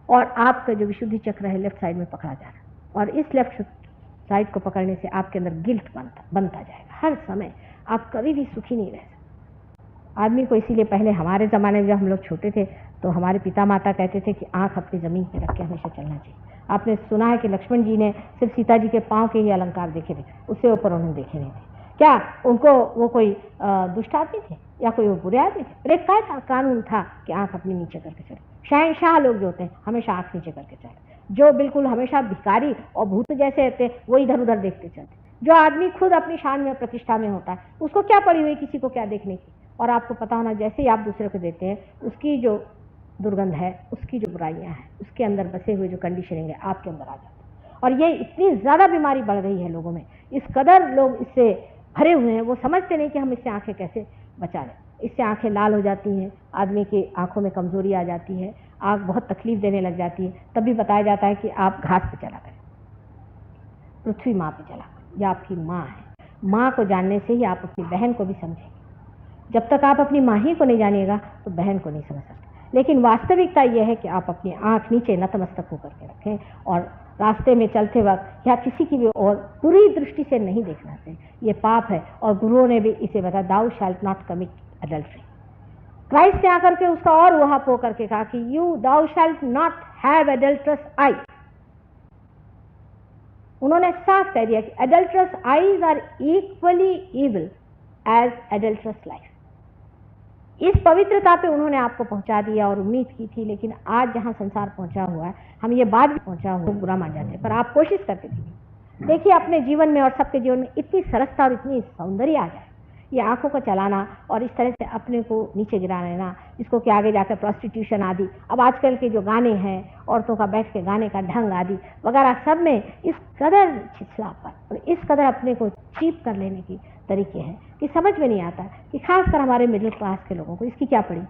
और आपका जो विशुद्धि चक्र है लेफ्ट साइड में पकड़ा जा रहा है। और इस लेफ्ट साइड को पकड़ने से आपके अंदर गिल्ट बनता जाएगा। हर समय आप कभी भी सुखी नहीं रह सकते। आदमी को इसीलिए पहले हमारे ज़माने में जब हम लोग छोटे थे तो हमारे पिता माता कहते थे कि आंख अपनी ज़मीन पे रख के हमेशा चलना चाहिए। आपने सुना है कि लक्ष्मण जी ने सिर्फ सीता जी के पाँव के ही अलंकार देखे थे, उससे ऊपर उन्होंने देखे नहीं थे। क्या उनको वो कोई दुष्ट आदमी थे या कोई वो बुरे आदमी थे? पर एक क्या कानून था कि आंख अपनी नीचे करके चले। शहंशाह लोग जो होते हैं हमेशा आंख नीचे करके चले। जो बिल्कुल हमेशा भिखारी और भूत जैसे होते हैं वो इधर उधर देखते चलते। जो आदमी खुद अपनी शान में प्रतिष्ठा में होता है, उसको क्या पड़ी हुई किसी को क्या देखने की। और आपको पता होना, जैसे ही आप दूसरे को देते हैं, उसकी जो दुर्गंध है, उसकी जो बुराइयां हैं, उसके अंदर बसे हुए जो कंडीशनिंग है आपके अंदर आ जाती है। और ये इतनी ज़्यादा बीमारी बढ़ रही है लोगों में, इस कदर लोग इससे भरे हुए हैं, वो समझते नहीं कि हम इससे आंखें कैसे बचा लें। इससे आंखें लाल हो जाती हैं, आदमी की आंखों में कमजोरी आ जाती है, आंख बहुत तकलीफ देने लग जाती है। तब भी बताया जाता है कि आप घास पे चला करें, पृथ्वी माँ पे चला करें। यह आपकी माँ है। माँ को जानने से ही आप अपनी बहन को भी समझेंगे। जब तक आप अपनी माँ ही को नहीं जानिएगा तो बहन को नहीं समझ सकते। लेकिन वास्तविकता यह है कि आप अपनी आंख नीचे नतमस्तक होकर के रखें और रास्ते में चलते वक्त या किसी की भी और बुरी दृष्टि से नहीं देखना चाहिए। ये पाप है और गुरुओं ने भी इसे बताया, दाउ shalt not commit adultery. Christ ने आकर के उसका और वहां हो करके कहा कि you thou shalt not have adulterous eye. उन्होंने साफ कह दिया कि adulterous eyes are equally evil as adulterous life. इस पवित्रता पे उन्होंने आपको पहुंचा दिया और उम्मीद की थी। लेकिन आज जहां संसार पहुंचा हुआ है, हम ये बात भी पहुंचा हुआ बुरा मान जाते हैं। पर आप कोशिश करके देखिए अपने जीवन में और सबके जीवन में इतनी सरसता और इतनी सौंदर्य आ जाए। ये आंखों को चलाना और इस तरह से अपने को नीचे गिरा लेना, जिसको कि आगे जाकर प्रोस्टिट्यूशन आदि, अब आजकल के जो गाने हैं, औरतों का बैठ के गाने का ढंग आदि वगैरह, सब में इस कदर छिछलापन और इस कदर अपने को चीप कर लेने की तरीके हैं कि समझ में नहीं आता कि खासकर हमारे मिडिल क्लास के लोगों को इसकी क्या पड़ी।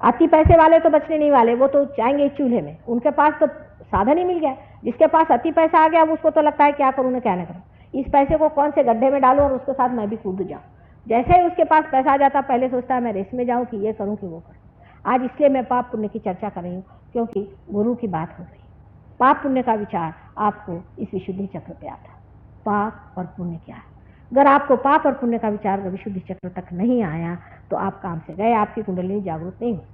अति पैसे वाले तो बचने नहीं वाले, वो तो जाएंगे चूल्हे में। उनके पास तो साधन ही मिल गया। जिसके पास अति पैसा आ गया अब उसको तो लगता है क्या करूँ ना क्या ना करूँ, इस पैसे को कौन से गड्ढे में डालूं और उसके साथ मैं भी कूद जाऊँ। जैसे ही उसके पास पैसा आ जाता पहले सोचता है मैं रेस में जाऊँ कि ये करूँ कि वो करूँ। आज इसलिए मैं पाप पुण्य की चर्चा कर रही हूँ क्योंकि गुरु की बात हो रही। पाप पुण्य का विचार आपको इस विशुद्धि चक्र पे आता है। पाप और पुण्य क्या है? अगर आपको पाप और पुण्य का विचार विशुद्धि चक्र तक नहीं आया तो आप काम से गए, आपकी कुंडलिनी जागरूक नहीं हुई।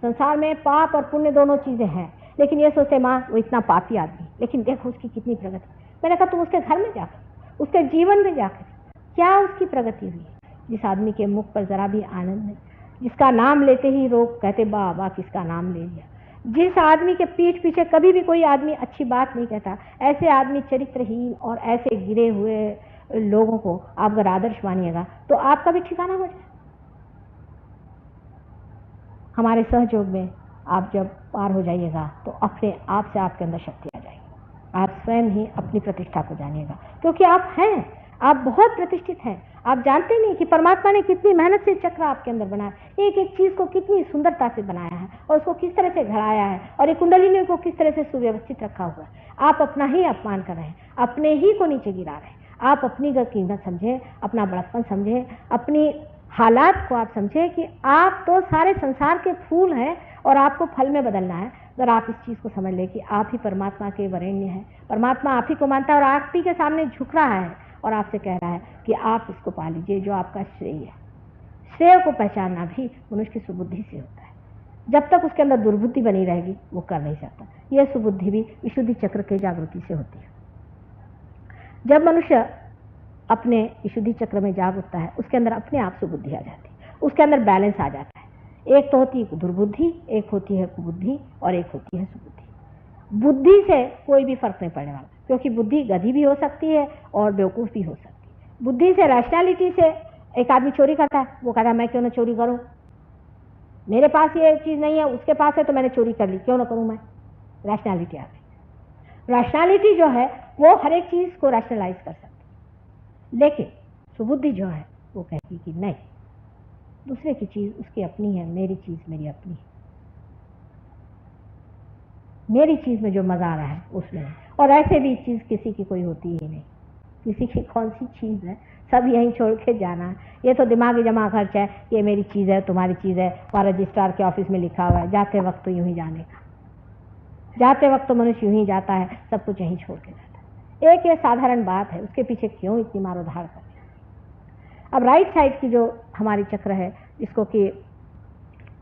संसार में पाप और पुण्य दोनों चीजें हैं, लेकिन ये सोचते माँ वो इतना पापी आदमी, लेकिन देखो उसकी कितनी प्रगति। मैंने कहा तुम उसके घर में जाकर, उसके जीवन में जाकर क्या उसकी प्रगति हुई? जिस आदमी के मुख पर जरा भी आनंद नहीं, जिसका नाम लेते ही लोग कहते बाबा किसका नाम ले लिया, जिस आदमी के पीठ पीछे कभी भी कोई आदमी अच्छी बात नहीं कहता, ऐसे आदमी चरित्रहीन और ऐसे गिरे हुए लोगों को आप अगर आदर्श मानिएगा तो आपका भी ठिकाना हो जाए। हमारे सहयोग में आप जब पार हो जाइएगा तो अपने आप से आपके अंदर शक्ति आ जाएगी। आप स्वयं ही अपनी प्रतिष्ठा को जानिएगा क्योंकि आप हैं, आप बहुत प्रतिष्ठित हैं। आप जानते नहीं कि परमात्मा ने कितनी मेहनत से चक्र आपके अंदर बनाया, एक एक चीज को कितनी सुंदरता से बनाया है और उसको किस तरह से घड़ाया है और एक कुंडलिनी को किस तरह से सुव्यवस्थित रखा हुआ है। आप अपना ही अपमान कर रहे हैं, अपने ही को नीचे गिरा रहे हैं। आप अपनी कीमत समझें, अपना बड़प्पन समझें, अपनी हालात को आप समझें कि आप तो सारे संसार के फूल हैं और आपको फल में बदलना है। अगर आप इस चीज़ को समझ लें कि आप ही परमात्मा के वरेण्य हैं, परमात्मा आप ही को मानता है और आप ही के सामने झुक रहा है और आपसे कह रहा है कि आप इसको पा लीजिए जो आपका श्रेय है। श्रेय को पहचानना भी मनुष्य की सुबुद्धि से होता है। जब तक उसके अंदर दुर्बुद्धि बनी रहेगी वो कर नहीं सकता। यह सुबुद्धि भी विशुद्धि चक्र के जागृति से होती है। जब मनुष्य अपने विशुद्धि चक्र में जाग उठता है उसके अंदर अपने आप सुबुद्धि आ जाती है, उसके अंदर बैलेंस आ जाता है। एक तो होती है दुर्बुद्धि, एक होती है कुबुद्धि और एक होती है सुबुद्धि। बुद्धि से कोई भी फर्क नहीं पड़ने वाला, क्योंकि बुद्धि गधी भी हो सकती है और बेवकूफ़ भी हो सकती है। बुद्धि से, रैशनैलिटी से एक आदमी चोरी करता है, वो कहता है मैं क्यों ना चोरी करूं, मेरे पास ये चीज़ नहीं है, उसके पास है तो मैंने चोरी कर ली, क्यों ना करूं मैं। रैशनैलिटी आ गई। रैशनैलिटी जो है वो हर एक चीज़ को रैशनलाइज कर सकती है, लेकिन सुबुद्धि जो है वो कहती कि नहीं, दूसरे की चीज़ उसकी अपनी है, मेरी चीज़ मेरी अपनी है, मेरी चीज़ में जो मज़ा आ रहा है उसमें है। और ऐसे भी चीज़ किसी की कोई होती ही नहीं, किसी की कौन सी चीज़ है, सब यहीं छोड़ के जाना है। ये तो दिमागी जमा खर्च है, ये मेरी चीज़ है, तुम्हारी चीज़ है, वहाँ रजिस्ट्रार के ऑफिस में लिखा हुआ है, जाते वक्त तो यूं ही जाने का, जाते वक्त तो मनुष्य यूं ही जाता है, सब कुछ यहीं छोड़ के जाता है। एक ये साधारण बात है, उसके पीछे क्यों इतनी मारोधार करते हैं। अब राइट साइड की जो हमारी चक्र है, जिसको कि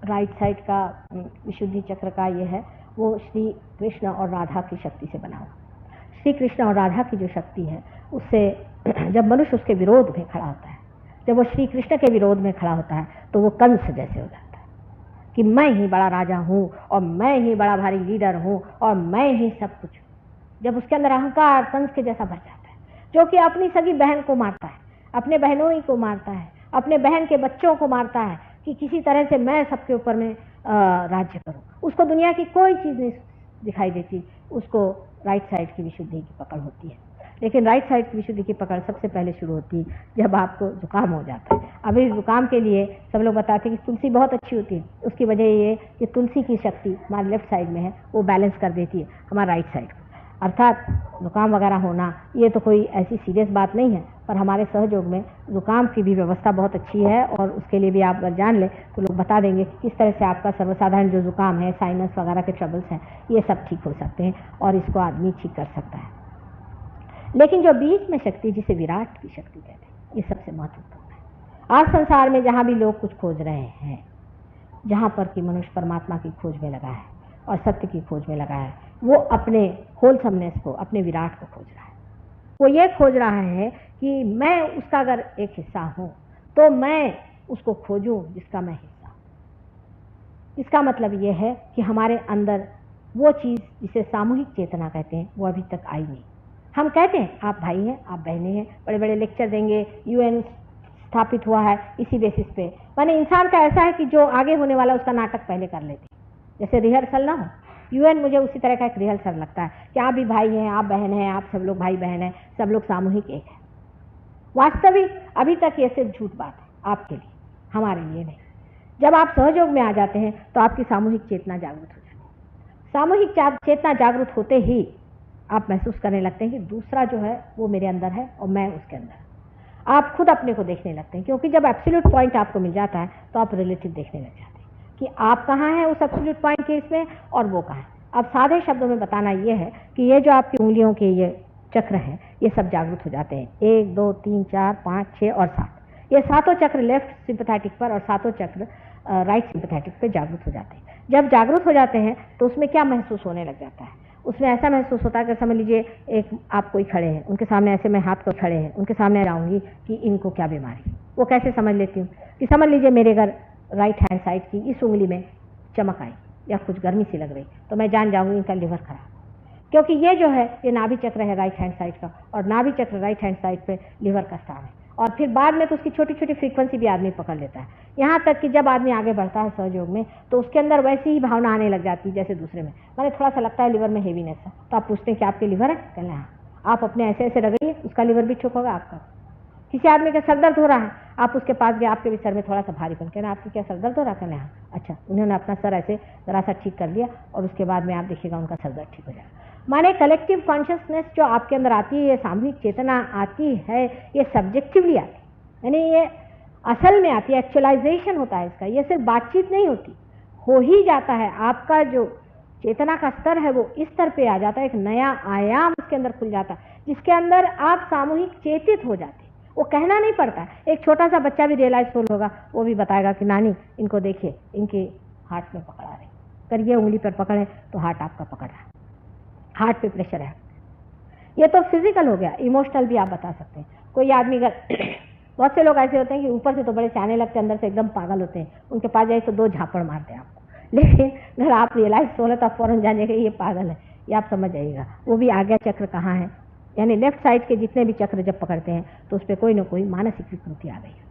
राइट साइड का विशुद्धि चक्र का ये है, वो श्री कृष्ण और राधा की शक्ति से बना हुआ। श्री कृष्ण और राधा की जो शक्ति है, उससे जब मनुष्य उसके विरोध में खड़ा होता है, जब वो श्री कृष्ण के विरोध में खड़ा होता है, तो वो कंस जैसे हो जाता है कि मैं ही बड़ा राजा हूँ और मैं ही बड़ा भारी लीडर हूँ और मैं ही सब कुछ। जब उसके अंदर अहंकार कंस के जैसा भर जाता है, जो कि अपनी सगी बहन को मारता है, अपने बहनों ही को मारता है, अपने बहन के बच्चों को मारता है कि किसी तरह से मैं सबके ऊपर में राज्य करूं, उसको दुनिया की कोई चीज़ नहीं दिखाई देती, उसको राइट साइड की विशुद्धि की पकड़ होती है। लेकिन राइट साइड की विशुद्धि की पकड़ सबसे पहले शुरू होती है जब आपको जुकाम हो जाता है। अभी जुकाम के लिए सब लोग बताते हैं कि तुलसी बहुत अच्छी होती है, उसकी वजह ये कि तुलसी की शक्ति हमारे लेफ्ट साइड में है, वो बैलेंस कर देती है हमारा राइट साइड को। अर्थात जुकाम वगैरह होना ये तो कोई ऐसी सीरियस बात नहीं है, पर हमारे सहयोग में जुकाम की भी व्यवस्था बहुत अच्छी है, और उसके लिए भी आप अगर जान लें तो लोग बता देंगे कि किस तरह से आपका सर्वसाधारण जो जुकाम है, साइनस वगैरह के ट्रबल्स हैं, ये सब ठीक हो सकते हैं और इसको आदमी ठीक कर सकता है। लेकिन जो बीच में शक्ति, जिसे विराट की शक्ति कहते हैं, ये सबसे महत्वपूर्ण है। आज संसार में जहाँ भी लोग कुछ खोज रहे हैं, जहाँ पर कि मनुष्य परमात्मा की खोज में लगा है और सत्य की खोज में लगा है, वो अपने होलसमनेस को, अपने विराट को खोज रहा है। वो ये खोज रहा है कि मैं उसका अगर एक हिस्सा हूँ तो मैं उसको खोजूं जिसका मैं हिस्सा हूँ। इसका मतलब ये है कि हमारे अंदर वो चीज़ जिसे सामूहिक चेतना कहते हैं, वो अभी तक आई नहीं। हम कहते हैं आप भाई हैं, आप बहनें हैं, बड़े बड़े लेक्चर देंगे, यूएन स्थापित हुआ है इसी बेसिस पे। माने इंसान का ऐसा है कि जो आगे होने वाला उसका नाटक पहले कर लेते, जैसे रिहर्सल ना हो। यूएन मुझे उसी तरह का एक रिहर्सल लगता है कि आप भी भाई हैं, आप बहन हैं, आप सब लोग भाई बहन हैं, सब लोग सामूहिक एक है। वास्तविक अभी तक ये सिर्फ झूठ बात है आपके लिए, हमारे लिए नहीं। जब आप सहयोग में आ जाते हैं तो आपकी सामूहिक चेतना जागृत हो जाती है। सामूहिक चेतना जागृत होते ही आप महसूस करने लगते हैं कि दूसरा जो है वो मेरे अंदर है और मैं उसके अंदर। आप खुद अपने को देखने लगते हैं, क्योंकि जब एब्सोल्यूट पॉइंट आपको मिल जाता है तो आप रिलेटिव देखने लग जाते हैं कि आप कहाँ हैं उस एब्सोल्यूट पॉइंट के इसमें और वो कहाँ है। अब सादे शब्दों में बताना ये है कि ये जो आपकी उंगलियों के ये चक्र हैं, ये सब जागृत हो जाते हैं। 1 2 3 4 5 6 और 7, ये सातों चक्र लेफ्ट सिंपैथेटिक पर और सातों चक्र राइट सिंपैथेटिक पे जागृत हो जाते हैं। जब जागृत हो जाते हैं तो उसमें क्या महसूस होने लग जाता है? उसमें ऐसा महसूस होता है कि समझ लीजिए एक आप कोई खड़े हैं, उनके सामने ऐसे मैं हाथ को खड़े हैं, उनके सामने जाऊंगी कि इनको क्या बीमारी। वो कैसे समझ लेती हूँ कि समझ लीजिए मेरे घर राइट हैंड साइड की इस उंगली में चमक आई या कुछ गर्मी सी लग रही, तो मैं जान जाऊंगी इनका लिवर खराब, क्योंकि ये जो है ये नाभि चक्र है राइट हैंड साइड का, और नाभि चक्र राइट हैंड साइड पे लिवर का स्थान है। और फिर बाद में तो उसकी छोटी छोटी फ्रीक्वेंसी भी आदमी पकड़ लेता है, यहाँ तक कि जब आदमी आगे बढ़ता है सहयोग में तो उसके अंदर वैसी ही भावना आने लग जाती है जैसे दूसरे में। मैंने थोड़ा सा लगता है लिवर में हेवीनेस है, तो आप पूछते हैं कि आपके लिवर है? कहते हैं हाँ। आप अपने ऐसे ऐसे रगड़िए, उसका लिवर भी ठीक होगा आपका। किसी आदमी का सर दर्द हो रहा है, आप उसके पास गए, आपके भी सर में थोड़ा सा भारीपन, कहना आपकी क्या सर दर्द हो रहा है? कहना हाँ। अच्छा, उन्होंने अपना सर ऐसे जरा सा ठीक कर लिया और उसके बाद में आप देखिएगा उनका सर दर्द ठीक हो जाएगा। माने कलेक्टिव कॉन्शियसनेस जो आपके अंदर आती है, ये सामूहिक चेतना आती है, ये सब्जेक्टिवली आती है, यानी ये असल में आती है, एक्चुअलाइजेशन होता है इसका। ये सिर्फ बातचीत नहीं होती, हो ही जाता है। आपका जो चेतना का स्तर है वो इस स्तर पे आ जाता है, एक नया आयाम उसके अंदर खुल जाता है जिसके अंदर आप सामूहिक चेतित हो जाते हैं। वो कहना नहीं पड़ता। एक छोटा सा बच्चा भी रियलाइजफुल होगा, वो भी बताएगा कि नानी इनको देखिए, इनके हार्ट में पकड़ा रहे, करिए उंगली पर पकड़े तो हार्ट आपका पकड़ रहा है, हार्ट पे प्रेशर है। ये तो फिजिकल हो गया, इमोशनल भी आप बता सकते हैं। कोई आदमी अगर बहुत से लोग ऐसे होते हैं कि ऊपर से तो बड़े सियाने लगते हैं, अंदर से एकदम पागल होते हैं। उनके पास जाए तो 2 झापड़ मारते हैं आपको, लेकिन अगर आप रियलाइज हो रहे तो आप फौरन जान जाइएगा ये पागल है, ये आप समझ जाइएगा। वो भी आज्ञा चक्र कहाँ है, यानी लेफ्ट साइड के जितने भी चक्र जब पकड़ते हैं तो उस पर कोई ना कोई मानसिक विकृति आ गई है,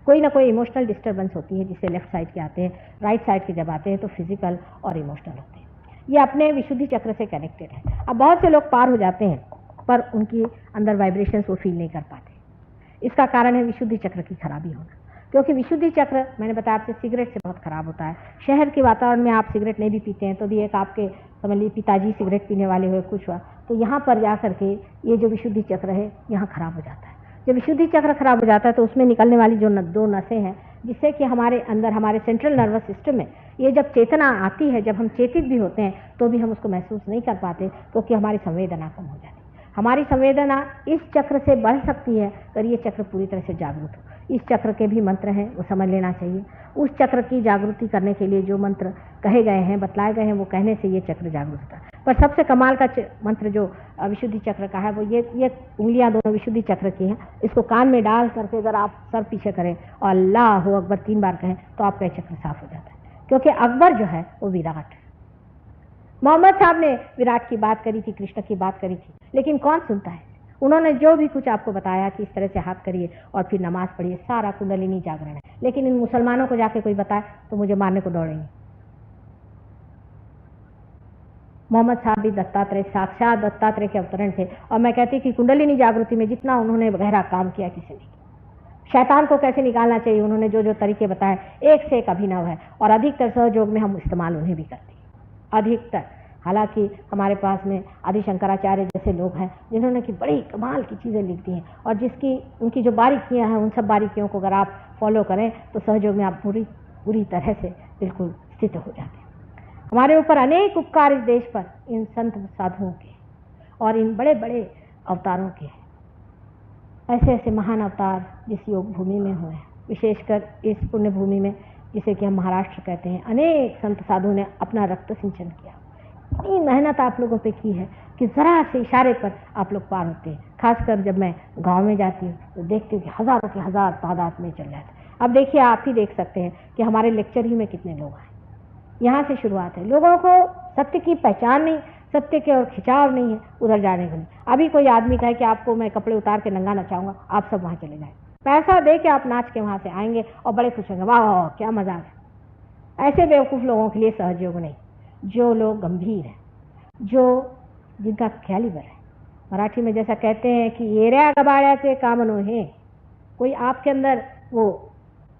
कोई ना कोई इमोशनल डिस्टर्बेंस होती है, जिससे लेफ्ट साइड के आते हैं। राइट साइड के जब आते हैं तो फिजिकल और इमोशनल होते हैं। ये अपने विशुद्धि चक्र से कनेक्टेड है। अब बहुत से लोग पार हो जाते हैं पर उनकी अंदर वाइब्रेशंस वो फील नहीं कर पाते। इसका कारण है विशुद्धि चक्र की खराबी होना, क्योंकि विशुद्धि चक्र मैंने बताया आपसे सिगरेट से बहुत खराब होता है। शहर के वातावरण में आप सिगरेट नहीं भी पीते हैं तो भी एक आपके समझ लीजिए पिताजी सिगरेट पीने वाले हुए कुछ हुआ तो यहाँ पर जा करके ये जो विशुद्धि चक्र है यहाँ खराब हो जाता है। जब विशुद्धि चक्र खराब हो जाता है तो उसमें निकलने वाली जो 2 नसें हैं, जिससे कि हमारे अंदर हमारे सेंट्रल नर्वस सिस्टम में ये जब चेतना आती है, जब हम चेतित भी होते हैं तो भी हम उसको महसूस नहीं कर पाते, क्योंकि हमारी संवेदना कम हो जाती है। हमारी संवेदना इस चक्र से बढ़ सकती है अगर ये चक्र पूरी तरह से जागरूक हो। इस चक्र के भी मंत्र हैं, वो समझ लेना चाहिए। उस चक्र की जागृति करने के लिए जो मंत्र कहे गए हैं, बतलाए गए हैं, वो कहने से ये चक्र जागरूक होता है। पर सबसे कमाल का मंत्र जो विशुद्धि चक्र का है वो ये उंगलियां दोनों विशुद्धि चक्र की हैं। इसको कान में डाल करके अगर आप सर पीछे करें और अल्लाह अकबर 3 बार कहें तो आपका चक्र साफ हो जाता है, क्योंकि अकबर जो है वो विराट है। मोहम्मद साहब ने विराट की बात करी थी, कृष्ण की बात करी थी, लेकिन कौन सुनता है? उन्होंने जो भी कुछ आपको बताया कि इस तरह से हाथ करिए और फिर नमाज पढ़िए, सारा कुंडलिनी जागरण है। लेकिन इन मुसलमानों को जाके कोई बताए तो मुझे मारने को दौड़ेंगे। मोहम्मद साहब भी दत्तात्रेय, साक्षात दत्तात्रेय के अवतरण थे, और मैं कहती कि कुंडलिनी जागृति में जितना उन्होंने गहरा काम किया किसी ने। शैतान को कैसे निकालना चाहिए उन्होंने जो जो तरीके बताए, एक से एक अभिनव है, और अधिकतर सहयोग में हम इस्तेमाल उन्हें भी करते हैं, अधिकतर। हालांकि हमारे पास में आदि शंकराचार्य जैसे लोग हैं जिन्होंने कि बड़ी कमाल की चीज़ें लिख दी हैं, और जिसकी उनकी जो बारीकियां हैं उन सब बारीकियों को अगर आप फॉलो करें तो सहयोग में आप पूरी तरह से बिल्कुल स्थित हो जाते हैं। हमारे ऊपर अनेक उपकार इस देश पर इन संत साधुओं के और इन बड़े बड़े अवतारों के, ऐसे ऐसे महान अवतार जिस योग भूमि में हुए हैं, विशेषकर इस पुण्य भूमि में जिसे कि हम महाराष्ट्र कहते हैं। अनेक संत साधुओं ने अपना रक्त सिंचन किया, इतनी मेहनत आप लोगों पे की है कि ज़रा से इशारे पर आप लोग पार होते हैं। खासकर जब मैं गांव में जाती हूँ तो देखती हूँ कि हज़ारों के हज़ार तादाद में चल रहे थे। अब देखिए, आप ही देख सकते हैं कि हमारे लेक्चर ही में कितने लोग आए। यहाँ से शुरुआत है। लोगों को सत्य की पहचान नहीं, सत्य के और खिंचाव नहीं है उधर जाने को नहीं। अभी कोई आदमी कहे कि आपको मैं कपड़े उतार के नंगा नचाऊंगा, आप सब वहाँ चले जाए, पैसा दे के आप नाच के वहाँ से आएंगे और बड़े खुश होंगे, वाह क्या मजा है। ऐसे बेवकूफ़ लोगों के लिए सहयोग नहीं। जो लोग गंभीर हैं, जो जिनका कैलिबर है, मराठी में जैसा कहते हैं कि येऱ्या गबाड्याचे काम नोहे, कोई आपके अंदर वो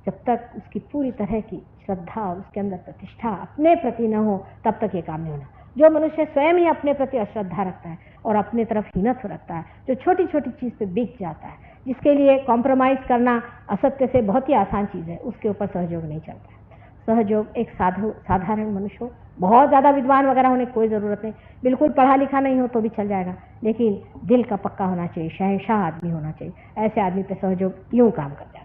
जब तक उसकी पूरी तरह की श्रद्धा और उसके अंदर प्रतिष्ठा अपने प्रति न हो तब तक ये काम नहीं होना। जो मनुष्य स्वयं ही अपने प्रति अश्रद्धा रखता है और अपने तरफ हीनत्व रखता है, जो छोटी छोटी चीज़ पे बिक जाता है, जिसके लिए कॉम्प्रोमाइज़ करना असत्य से बहुत ही आसान चीज़ है, उसके ऊपर सहयोग नहीं चलता है। सहयोग एक साधारण मनुष्य हो, बहुत ज़्यादा विद्वान वगैरह होने की कोई ज़रूरत नहीं, बिल्कुल पढ़ा लिखा नहीं हो तो भी चल जाएगा, लेकिन दिल का पक्का होना चाहिए, शहंशाह आदमी होना चाहिए। ऐसे आदमी पे सहयोग यूँ काम कर जाता है।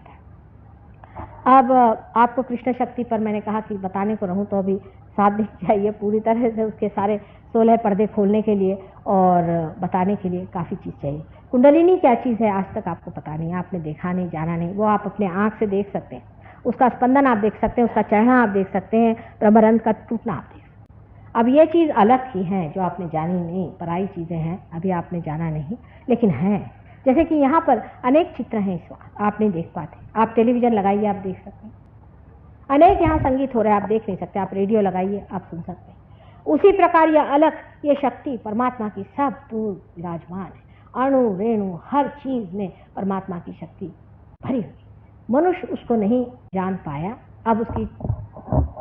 अब आपको कृष्ण शक्ति पर मैंने कहा कि बताने को रहूं तो अभी 7 दिन चाहिए पूरी तरह से उसके सारे 16 पर्दे खोलने के लिए, और बताने के लिए काफ़ी चीज़ चाहिए। कुंडलिनी क्या चीज़ है आज तक आपको पता नहीं, आपने देखा नहीं, जाना नहीं। वो आप अपने आँख से देख सकते हैं, उसका स्पंदन आप देख सकते हैं, उसका चढ़ना आप देख सकते हैं, ब्रह्मरंध्र का टूटना आप देख सकते हैं। अब ये चीज़ अलग ही है जो आपने जानी नहीं, पराई चीज़ें हैं, अभी आपने जाना नहीं, लेकिन हैं। जैसे कि यहाँ पर अनेक चित्र हैं, इस वक्त आप नहीं देख पाते, आप टेलीविज़न लगाइए आप देख सकते हैं। अनेक यहाँ संगीत हो रहा है, आप देख नहीं सकते, आप रेडियो लगाइए आप सुन सकते हैं। उसी प्रकार यह अलग ये शक्ति परमात्मा की सब दूर विराजमान है। अणु रेणु हर चीज़ में परमात्मा की शक्ति भरी हुई। मनुष्य उसको नहीं जान पाया। अब उसकी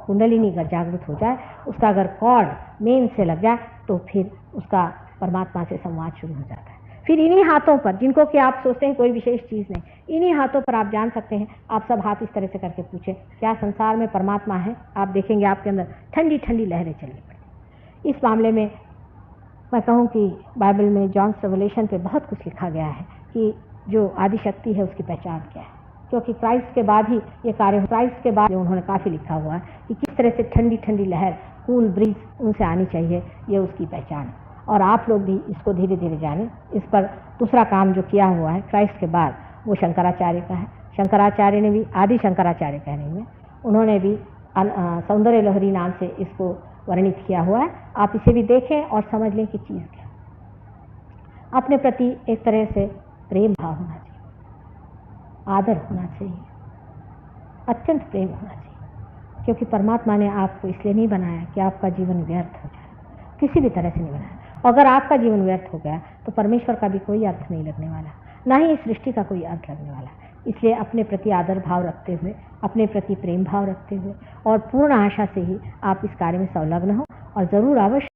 कुंडलिनी अगर जागृत हो जाए, उसका अगर कॉर्ड मेन से लग जाए तो फिर उसका परमात्मा से संवाद शुरू हो जाता है। फिर इन्हीं हाथों पर, जिनको कि आप सोचते हैं कोई विशेष चीज़ नहीं, इन्हीं हाथों पर आप जान सकते हैं। आप सब हाथ इस तरह से करके पूछें, क्या संसार में परमात्मा है? आप देखेंगे आपके अंदर ठंडी ठंडी लहरें चलनी पड़ती। इस मामले में मैं कहूँ कि बाइबल में जॉन्स रेवलेशन पे बहुत कुछ लिखा गया है कि जो आदिशक्ति है उसकी पहचान क्या है, क्योंकि क्राइस्ट के बाद ही ये कार्य, क्राइस्ट के बाद उन्होंने काफ़ी लिखा हुआ है कि किस तरह से ठंडी ठंडी लहर, कूल ब्रीज उनसे आनी चाहिए, ये उसकी पहचान है। और आप लोग भी इसको धीरे धीरे जानें। इस पर दूसरा काम जो किया हुआ है क्राइस्ट के बाद, वो शंकराचार्य का है। शंकराचार्य ने भी, आदि शंकराचार्य कहने में, उन्होंने भी सौंदर्य लहरी नाम से इसको वर्णित किया हुआ है। आप इसे भी देखें और समझ लें कि चीज़ क्या। अपने प्रति एक तरह से प्रेम भाव होना चाहिए, आदर होना चाहिए, अत्यंत प्रेम होना चाहिए, क्योंकि परमात्मा ने आपको इसलिए नहीं बनाया कि आपका जीवन व्यर्थ हो जाए, किसी भी तरह से नहीं बनाया। अगर आपका जीवन व्यर्थ हो गया तो परमेश्वर का भी कोई अर्थ नहीं लगने वाला, ना ही इस सृष्टि का कोई अर्थ लगने वाला। इसलिए अपने प्रति आदर भाव रखते हुए, अपने प्रति प्रेम भाव रखते हुए और पूर्ण आशा से ही आप इस कार्य में संलग्न हो और ज़रूर अवश्य